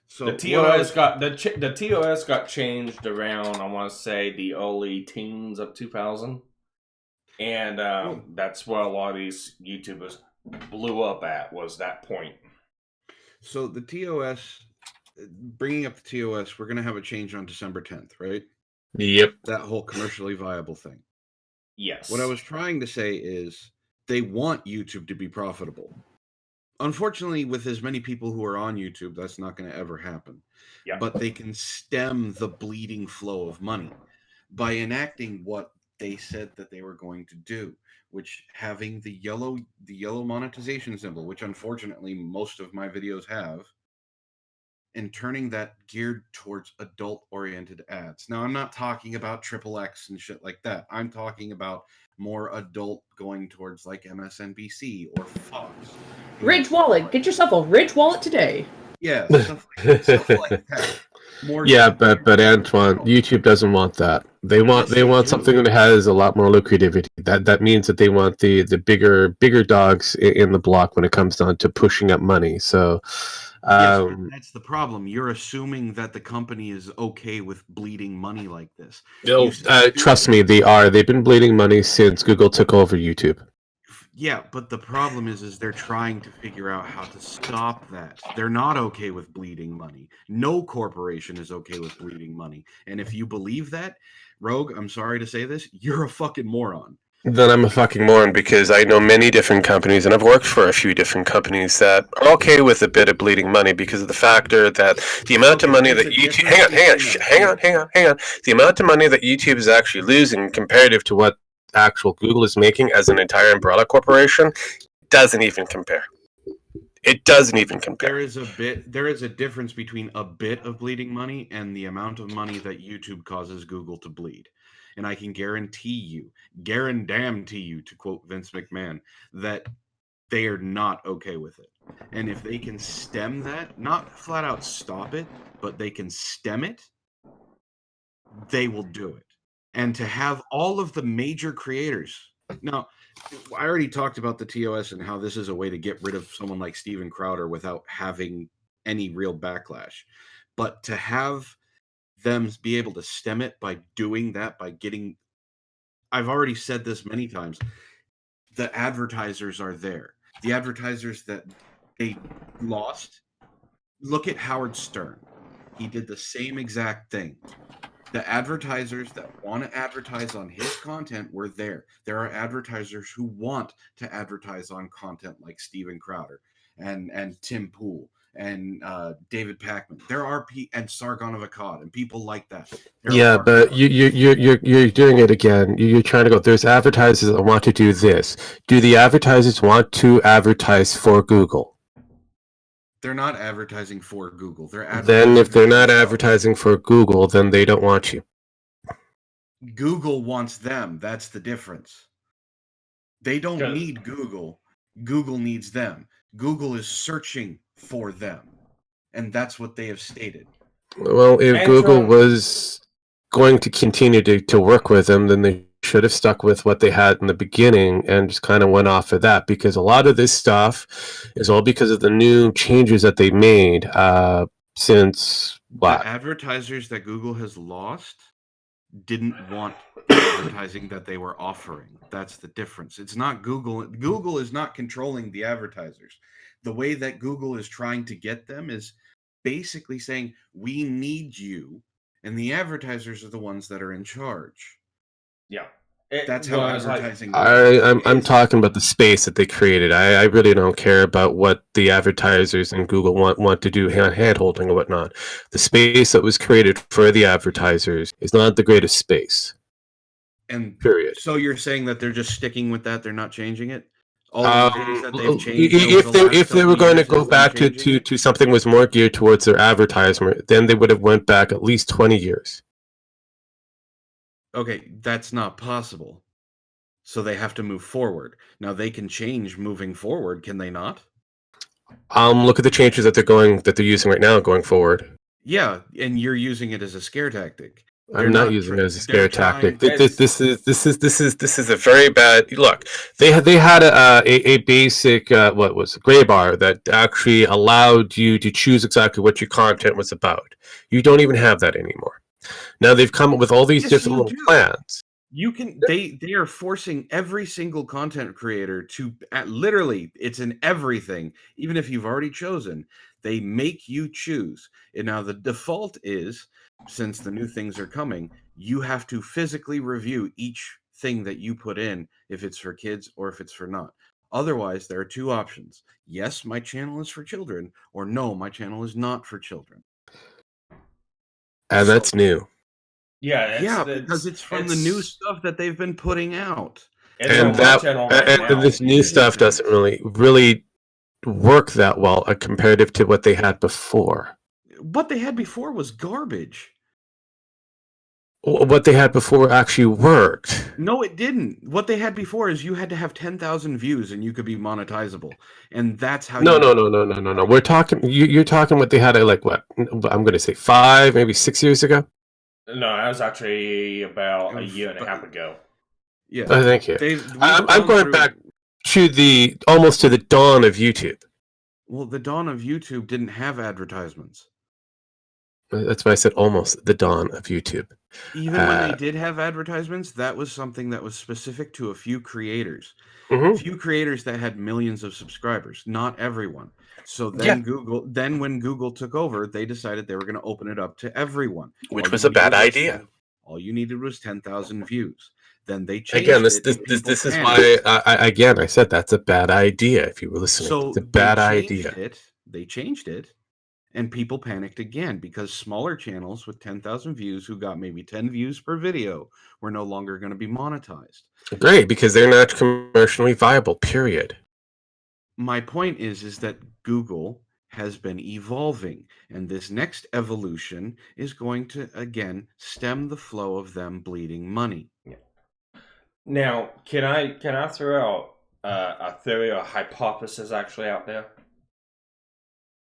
So the TOS got changed around, I want to say, the early teens of 2000, and that's where a lot of these YouTubers blew up at, was that point. So the TOS, bringing up the TOS, we're going to have a change on December 10th, right? Yep. That whole commercially viable thing. Yes. What I was trying to say is they want YouTube to be profitable. Unfortunately, with as many people who are on YouTube, that's not going to ever happen. Yeah. But they can stem the bleeding flow of money by enacting what they said that they were going to do, which having the yellow monetization symbol, which unfortunately most of my videos have, and turning that geared towards adult-oriented ads. Now, I'm not talking about XXX and shit like that. I'm talking about more adult, going towards like MSNBC or Fox. Ridge Wallet. Get yourself a Ridge Wallet today. Yeah, stuff like that. But Antoine, YouTube doesn't want that. They want something that has a lot more lucrativity. That means that they want the bigger dogs in the block when it comes down to pushing up money. So that's the problem. You're assuming that the company is okay with bleeding money like this. Trust me, they are. They've been bleeding money since Google took over YouTube. Yeah, but the problem is they're trying to figure out how to stop that. They're not okay with bleeding money. No corporation is okay with bleeding money. And if you believe that, Rogue, I'm sorry to say this, you're a fucking moron. Then I'm a fucking moron, because I know many different companies, and I've worked for a few different companies that are okay with a bit of bleeding money because of the factor that the amount of money that YouTube... Hang on. The amount of money that YouTube is actually losing comparative to what actual Google is making as an entire umbrella corporation doesn't even compare. It doesn't even compare. There is a difference between a bit of bleeding money and the amount of money that YouTube causes Google to bleed. And I can guarantee you, to quote Vince McMahon, that they are not okay with it. And if they can stem that, not flat out stop it, but they can stem it, they will do it. And to have all of the major creators. Now, I already talked about the TOS and how this is a way to get rid of someone like Steven Crowder without having any real backlash. But to have them be able to stem it by doing that, by getting. I've already said this many times. The advertisers are there. The advertisers that they lost. Look at Howard Stern. He did the same exact thing. The advertisers that want to advertise on his content were there. There are advertisers who want to advertise on content like Steven Crowder and Tim Pool and David Packman. There are and Sargon of Akkad and people like that. Yeah, but you're doing it again. You're trying to go. There's advertisers that want to do this. Do the advertisers want to advertise for Google? They're not advertising for Google. Then if they're not advertising for Google, then they don't want you. Google wants them. That's the difference. They don't need Google. Google needs them. Google is searching for them. And that's what they have stated. Well, if Google was going to continue to work with them, then they should have stuck with what they had in the beginning and just kind of went off of that, because a lot of this stuff is all because of the new changes that they made since what? The advertisers that Google has lost didn't want the advertising that they were offering. That's the difference. It's not Google. Google is not controlling the advertisers. The way that Google is trying to get them is basically saying, we need you, and the advertisers are the ones that are in charge. Yeah. That's how advertising works. I'm talking about the space that they created. I really don't care about what the advertisers and Google want to do, hand-holding or whatnot. The space that was created for the advertisers is not the greatest space. And period. So you're saying that they're just sticking with that? They're not changing it? If they were going to go back to something was more geared towards their advertisement, then they would have went back at least 20 years. Okay, that's not possible. So they have to move forward. Now they can change moving forward, can they not? Look at the changes that they're using right now going forward. Yeah, and you're using it as a scare tactic. I'm not using it as a scare tactic. This is a very bad look. They had a basic what was gray bar that actually allowed you to choose exactly what your content was about. You don't even have that anymore. Now they've come up with all these different little plans. You can they are forcing every single content creator to literally, it's in everything. Even if you've already chosen, they make you choose. And now the default is, since the new things are coming, you have to physically review each thing that you put in, if it's for kids or if it's for not. Otherwise, there are two options. Yes, my channel is for children, or no, my channel is not for children. And that's new. Yeah, because it's from the new stuff that they've been putting out. And this new stuff doesn't really work that well comparative to what they had before. What they had before was garbage. What they had before actually worked. No, it didn't. What they had before is you had to have 10,000 views and you could be monetizable, and that's how. No. We're talking. You're talking what they had like what? I'm going to say 5, maybe 6 years ago. No, that was actually about a year and a half ago. Yeah, thank you. I'm going back to almost to the dawn of YouTube. Well, the dawn of YouTube didn't have advertisements. That's why I said almost the dawn of YouTube. Even when they did have advertisements, that was something that was specific to a few creators. Mm-hmm. A few creators that had millions of subscribers, not everyone. So then when Google took over, they decided they were going to open it up to everyone. Which was a bad idea. All you needed was 10,000 views. Then they changed again. This is why I said that's a bad idea. If you were listening, so it's a bad idea. They changed it, and people panicked again because smaller channels with 10,000 views who got maybe 10 views per video were no longer going to be monetized. Great, because they're not commercially viable. Period. My point is that Google has been evolving, and this next evolution is going to again stem the flow of them bleeding money. Yeah. Now, can I throw out a theory or a hypothesis actually out there?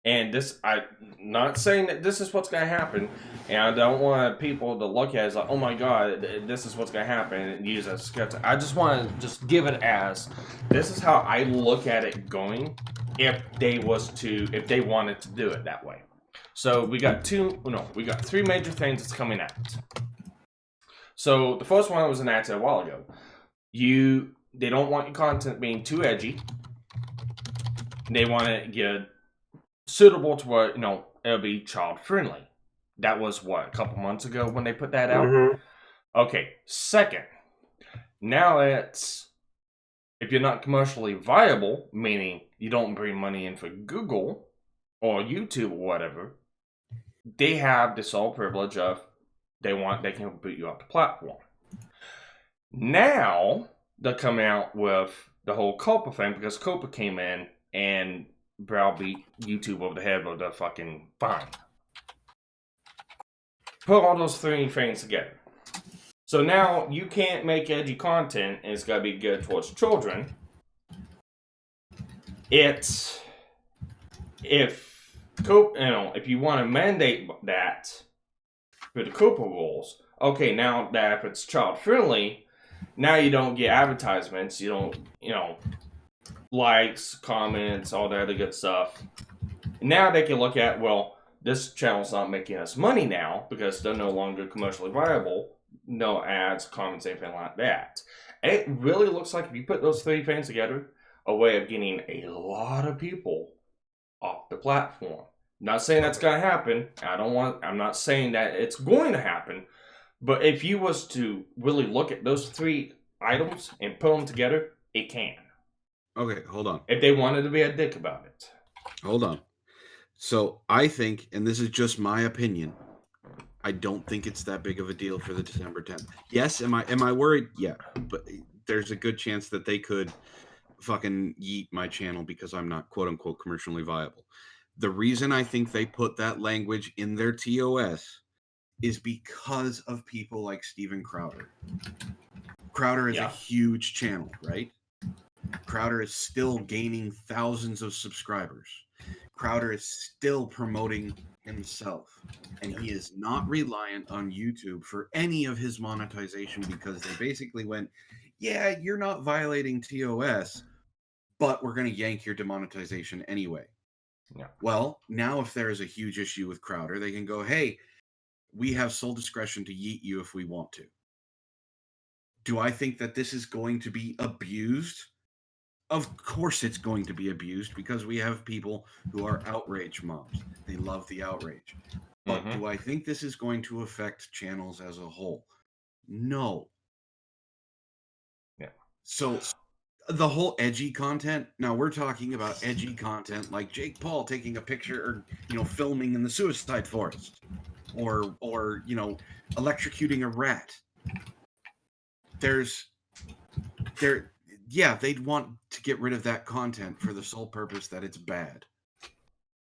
And I'm not saying that this is what's going to happen, and I don't want people to look at it as like, oh my god, this is what's going to happen, and use it as a sketch. I just want to just give it as, this is how I look at it going, if they wanted to do it that way. So we got three major things that's coming out. So the first one was enacted a while ago. They don't want your content being too edgy. They want to get suitable to where, it'll be child friendly. That was a couple months ago when they put that out? Mm-hmm. Okay, second, now it's, if you're not commercially viable, meaning you don't bring money in for Google or YouTube or whatever, they have the sole privilege of they can boot you off the platform. Now they're coming out with the whole COPA thing because COPA came in and browbeat YouTube over the head with the fucking fine. Put all those three things together. So now you can't make edgy content and it's got to be good towards children. If you want to mandate that for the COPA rules, okay, now that if it's child friendly, now you don't get advertisements, you don't, likes, comments, all that other good stuff. Now they can look at, well, this channel's not making us money now because they're no longer commercially viable. No ads, comments, anything like that. And it really looks like if you put those three things together, a way of getting a lot of people off the platform. Not saying that's going to happen. I'm not saying that it's going to happen. But if you was to really look at those three items and put them together, it can. Okay, hold on. If they wanted to be a dick about it. Hold on. So I think, and this is just my opinion, I don't think it's that big of a deal for the December 10th. Yes, am I worried? Yeah, but there's a good chance that they could fucking yeet my channel because I'm not quote unquote commercially viable. The reason I think they put that language in their TOS is because of people like Steven Crowder. Crowder is a huge channel, right? Crowder is still gaining thousands of subscribers. Crowder is still promoting himself, and he is not reliant on YouTube for any of his monetization because they basically went, yeah, you're not violating TOS, but we're going to yank your demonetization anyway. Yeah. Well, now if there is a huge issue with Crowder, they can go, hey, we have sole discretion to yeet you if we want to. Do I think that this is going to be abused? Of course it's going to be abused because we have people who are outrage mobs. They love the outrage. But do I think this is going to affect channels as a whole? No. Yeah. So the whole edgy content, now we're talking about edgy content like Jake Paul taking a picture or, filming in the suicide forest or electrocuting a rat. They'd want to get rid of that content for the sole purpose that it's bad.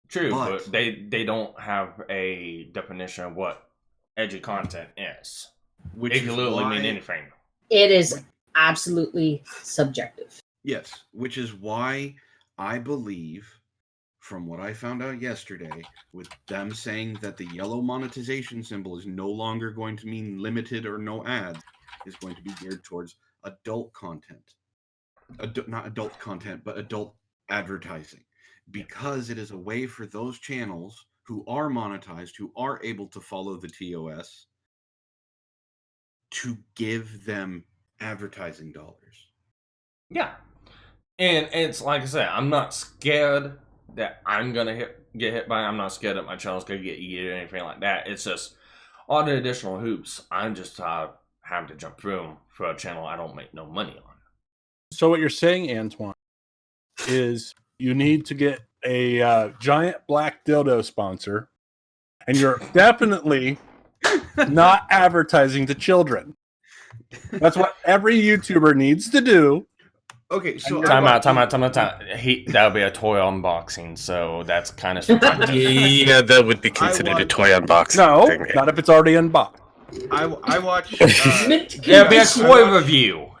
True, but they don't have a definition of what edgy content is. Which it can literally mean anything. It is absolutely subjective. Yes, which is why I believe, from what I found out yesterday, with them saying that the yellow monetization symbol is no longer going to mean limited or no ads, is going to be geared towards adult content. Not adult content, but adult advertising. Because it is a way for those channels who are monetized, who are able to follow the TOS, to give them advertising dollars. Yeah. And it's like I said, I'm not scared that I'm going to get hit by it. I'm not scared that my channel's going to get yeeted or anything like that. It's just all the additional hoops I'm just having to jump through them for a channel I don't make no money on. So what you're saying, Antoine, is you need to get a giant black dildo sponsor, and you're definitely not advertising to children. That's what every YouTuber needs to do. Okay, so time out. That would be a toy unboxing, so that's kind of yeah, that would be considered a toy unboxing. No, not if it's already unboxed. I watch. It'll be a toy review.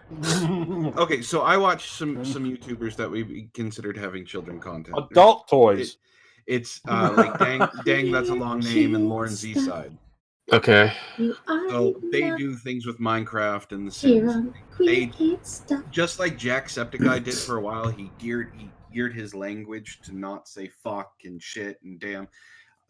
Okay, so I watch some YouTubers that we considered having children content. Adult toys. It's like dang, that's a long name, and Lauren Z side. Okay. So they do things with Minecraft and The Sims. They, just like Jacksepticeye did for a while, he geared his language to not say fuck and shit and damn.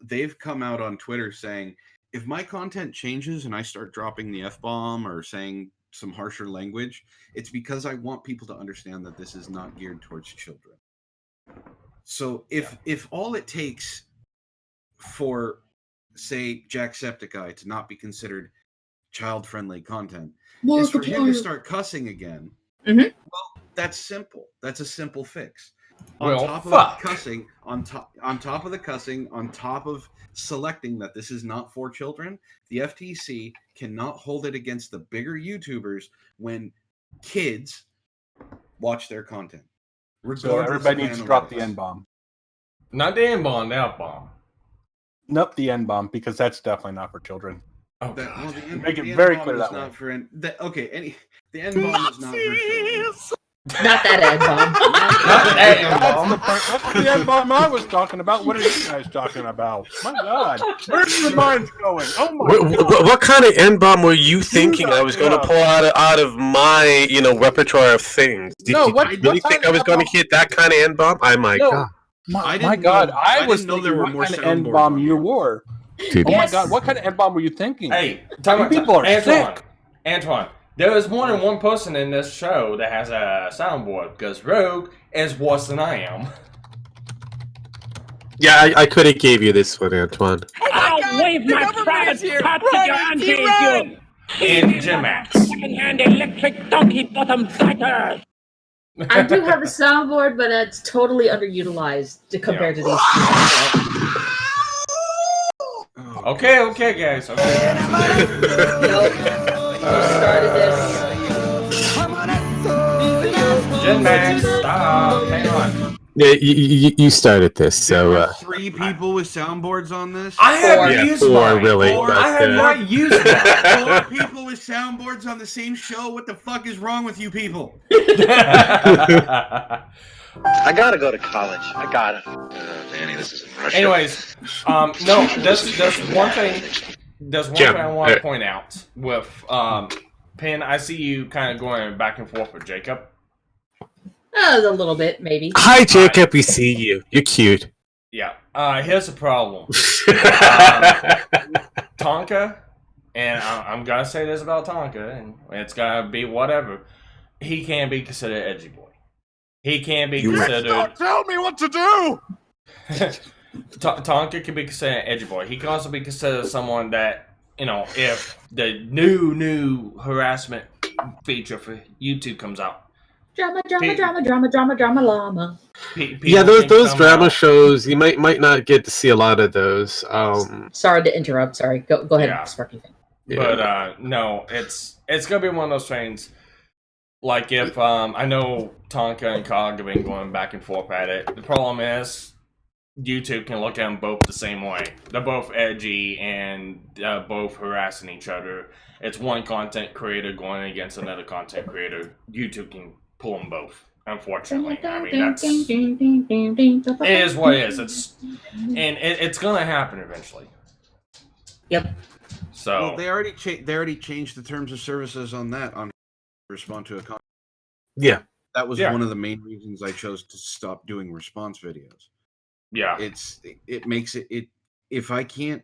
they've come out on Twitter saying, if my content changes and I start dropping the F-bomb or saying some harsher language, it's because I want people to understand that this is not geared towards children. So if all it takes for, say, Jacksepticeye to not be considered child-friendly content is for him to start cussing again, well, that's simple. That's a simple fix. On top of the cussing, on top of the cussing, on top of selecting that this is not for children, the FTC cannot hold it against the bigger YouTubers when kids watch their content. So everybody needs to drop the N-bomb. Not the N-bomb, the F-bomb. Nope, the N-bomb, because that's definitely not for children. Oh, make it very clear that way. Not for the N-bomb is not for children. Not that N-bomb. That's the N-bomb I was talking about. What are you guys talking about? My God, where's your minds going? Oh my God. What kind of N-bomb were you thinking I was going to pull out of my repertoire of things? Did you really think I was going to hit that kind of N-bomb? Oh my God. My God, I was know there were more kind of N-bomb you wore. Dude. Oh my God, what kind of N-bomb were you thinking? Hey, people are sick. Antoine, there is more than one person in this show that has a soundboard, because Rogue is worse than I am. Yeah, I could have gave you this one, Antoine. I'll wave my private part to your auntie, you In Gym Max. second-hand electric donkey bottom fighters. I do have a soundboard, but it's totally underutilized compared to these people. Okay, guys. Okay. Nope. You started this. Gym Max, stop. Hang on. Yeah, you started this, so... 3 people with soundboards on this? I haven't used 4, mine. really. I have not used mine. 4 people with soundboards on the same show? What the fuck is wrong with you people? I gotta go to college. I gotta. Danny, this is Russia. Anyways, no, there's one thing. There's one thing I want to point out with Pin. I see you kind of going back and forth with Jacob. A little bit, maybe. Hi, Jacob. We see you. You're cute. Yeah. Here's the problem. Tonka, and I'm gonna say this about Tonka, and it's gonna be whatever. He can't be considered edgy boy. He can't be considered. Don't tell me what to do. Tonka can be considered edgy boy. He can also be considered someone that, if the new harassment feature for YouTube comes out. Drama, llama. Yeah, those drama shows, you might not get to see a lot of those. Sorry to interrupt. Sorry. Go ahead, Yeah. Sparky. But no, it's gonna be one of those things. Like if I know Tonka and Cog have been going back and forth at it. The problem is YouTube can look at them both the same way. They're both edgy and both harassing each other. It's one content creator going against another content creator. YouTube can pull them both. Unfortunately, I mean it is what it is. It's gonna happen eventually. Yep. So Well, they already changed the terms of services on that on respond to a comment. Yeah. That was one of the main reasons I chose to stop doing response videos. yeah, It makes it if I can't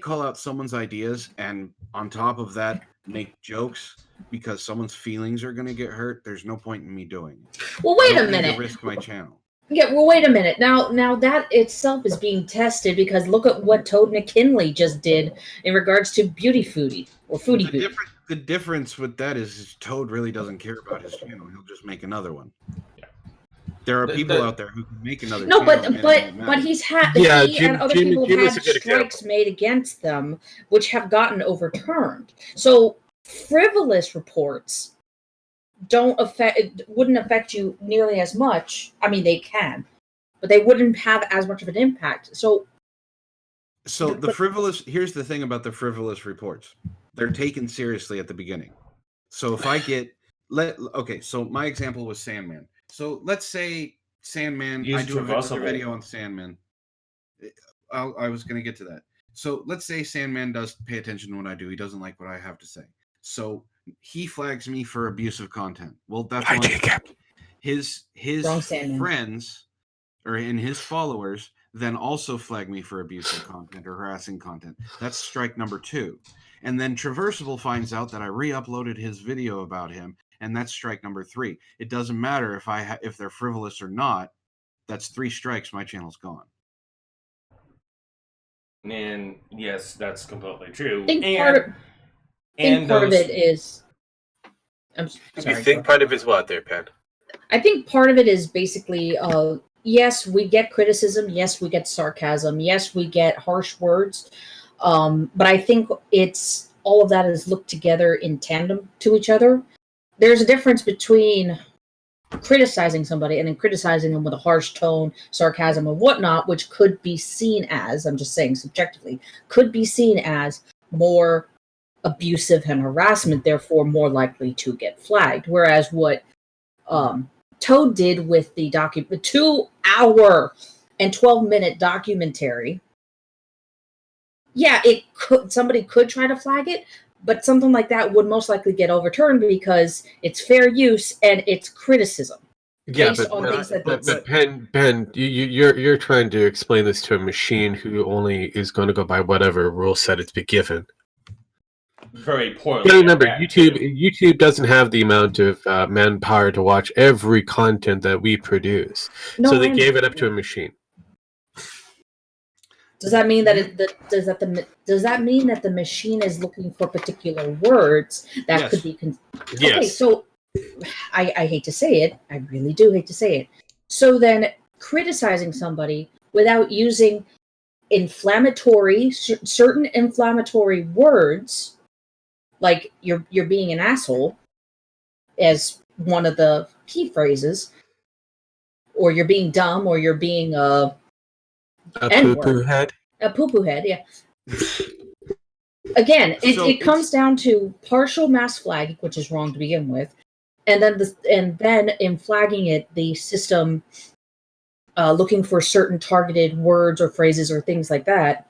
call out someone's ideas and on top of that make jokes because someone's feelings are going to get hurt, there's no point in me doing it. Well, wait I don't a need to minute. risk my channel. Yeah, well, wait a minute. Now that itself is being tested because look at what Toad McKinley just did in regards to Beauty Foodie or Foodie Booty. The difference with that is Toad really doesn't care about his channel. He'll just make another one. Yeah. There are people out there who can make another No, channel. and it won't but matter. he's had Yeah, and other people Jim have is had a good strikes example. made against them, which have gotten overturned. So frivolous reports wouldn't affect you nearly as much. I mean, they can, but they wouldn't have as much of an impact. So the frivolous. Here's the thing about the frivolous reports: they're taken seriously at the beginning. So if I get so my example was Sandman. So let's say Sandman. I do another video on Sandman. I was going to get to that. So let's say Sandman does pay attention to what I do. He doesn't like what I have to say. So he flags me for abusive content. Well, that's his Wrong Sandman. friends or in his followers, then also flag me for abusive content or harassing content. That's strike number 2. And then Traversable finds out that I re-uploaded his video about him, and that's strike number 3. It doesn't matter if they're frivolous or not. That's 3 strikes. My channel's gone. And yes, that's completely true. I think part of it is. I'm sorry. You think part of it's what there, Pen? I think part of it is basically, yes, we get criticism. Yes, we get sarcasm. Yes, we get harsh words. But I think it's all of that is looked together in tandem to each other. There's a difference between criticizing somebody and then criticizing them with a harsh tone, sarcasm, and whatnot, which could be seen as, I'm just saying subjectively, could be seen as more abusive and harassment, therefore more likely to get flagged. Whereas what Toad did with the 2-hour and 12-minute documentary, yeah, somebody could try to flag it, but something like that would most likely get overturned because it's fair use and it's criticism. Yeah, but Ben, you're trying to explain this to a machine who only is going to go by whatever rule set it's been given. Very poorly. You remember, YouTube doesn't have the amount of manpower to watch every content that we produce, so they gave it up to a machine. Does that mean that does that mean that the machine is looking for particular words that could be? Yes. Okay, so I hate to say it, I really do hate to say it. So then, criticizing somebody without using certain inflammatory words, like you're being an asshole, as one of the key phrases, or you're being dumb, or you're being a poo-poo head. A poo-poo head, yeah. Again, it comes down to partial mass flagging, which is wrong to begin with, and then in flagging it, the system looking for certain targeted words or phrases or things like that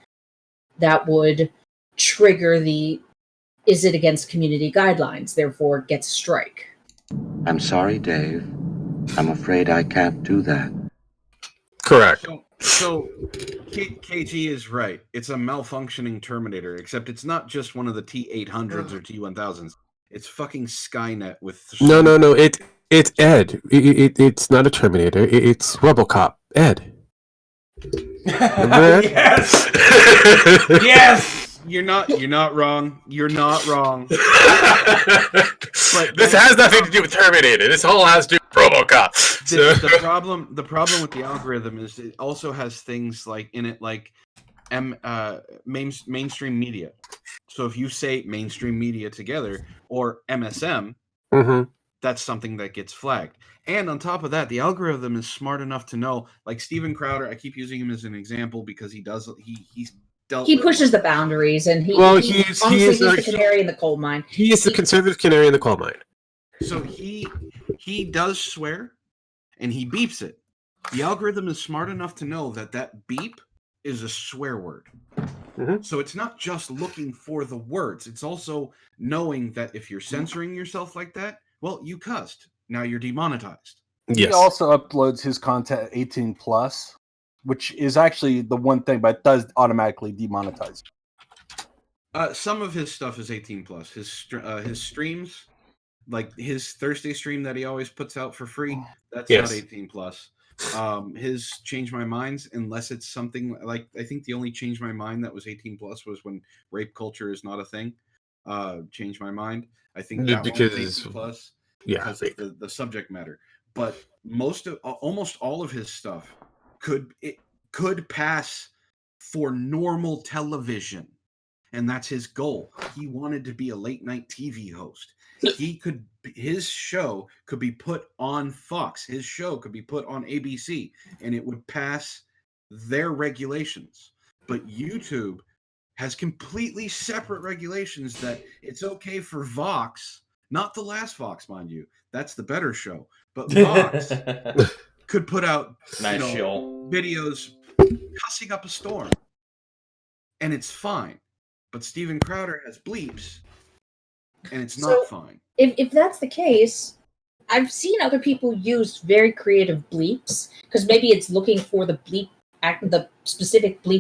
would trigger the is it against community guidelines, therefore gets a strike. I'm sorry, Dave. I'm afraid I can't do that. Correct. So KG is right. It's a malfunctioning Terminator, except it's not just one of the T-800s or T-1000s. It's fucking Skynet with... No. It's Ed. It's not a Terminator. It's RoboCop. Ed. Yes! Yes! You're not wrong. You're not wrong. But this has nothing to do with Terminator. This whole has to do with RoboCop. The problem with the algorithm is it also has things like in it like mainstream media. So if you say mainstream media together or MSM, that's something that gets flagged. And on top of that, the algorithm is smart enough to know, like Steven Crowder, I keep using him as an example because he pushes the boundaries, and he's the canary in the coal mine. He is the conservative canary in the coal mine. So he does swear, and he beeps it. The algorithm is smart enough to know that beep is a swear word. So it's not just looking for the words. It's also knowing that if you're censoring yourself like that, well, you cussed. Now you're demonetized. He also uploads his content 18 plus, which is actually the one thing, but it does automatically demonetize. Some of his stuff is 18 plus. His streams, like his Thursday stream that he always puts out for free, that's not 18 plus. His Change My Minds, unless it's something like, I think the only Change My Mind that was 18 plus was when rape culture is not a thing. Change My Mind. I think that because one was 18 plus because of the subject matter. But almost all of his stuff could pass for normal television, and that's his goal. He wanted to be a late night TV host. His show could be put on Fox. His show could be put on ABC, and it would pass their regulations. But YouTube has completely separate regulations that it's okay for Vox, not the last Vox, mind you. That's the better show. But Vox could put out videos cussing up a storm, and it's fine. But Steven Crowder has bleeps, and it's not fine. If that's the case, I've seen other people use very creative bleeps, because maybe it's looking for the bleep the specific bleep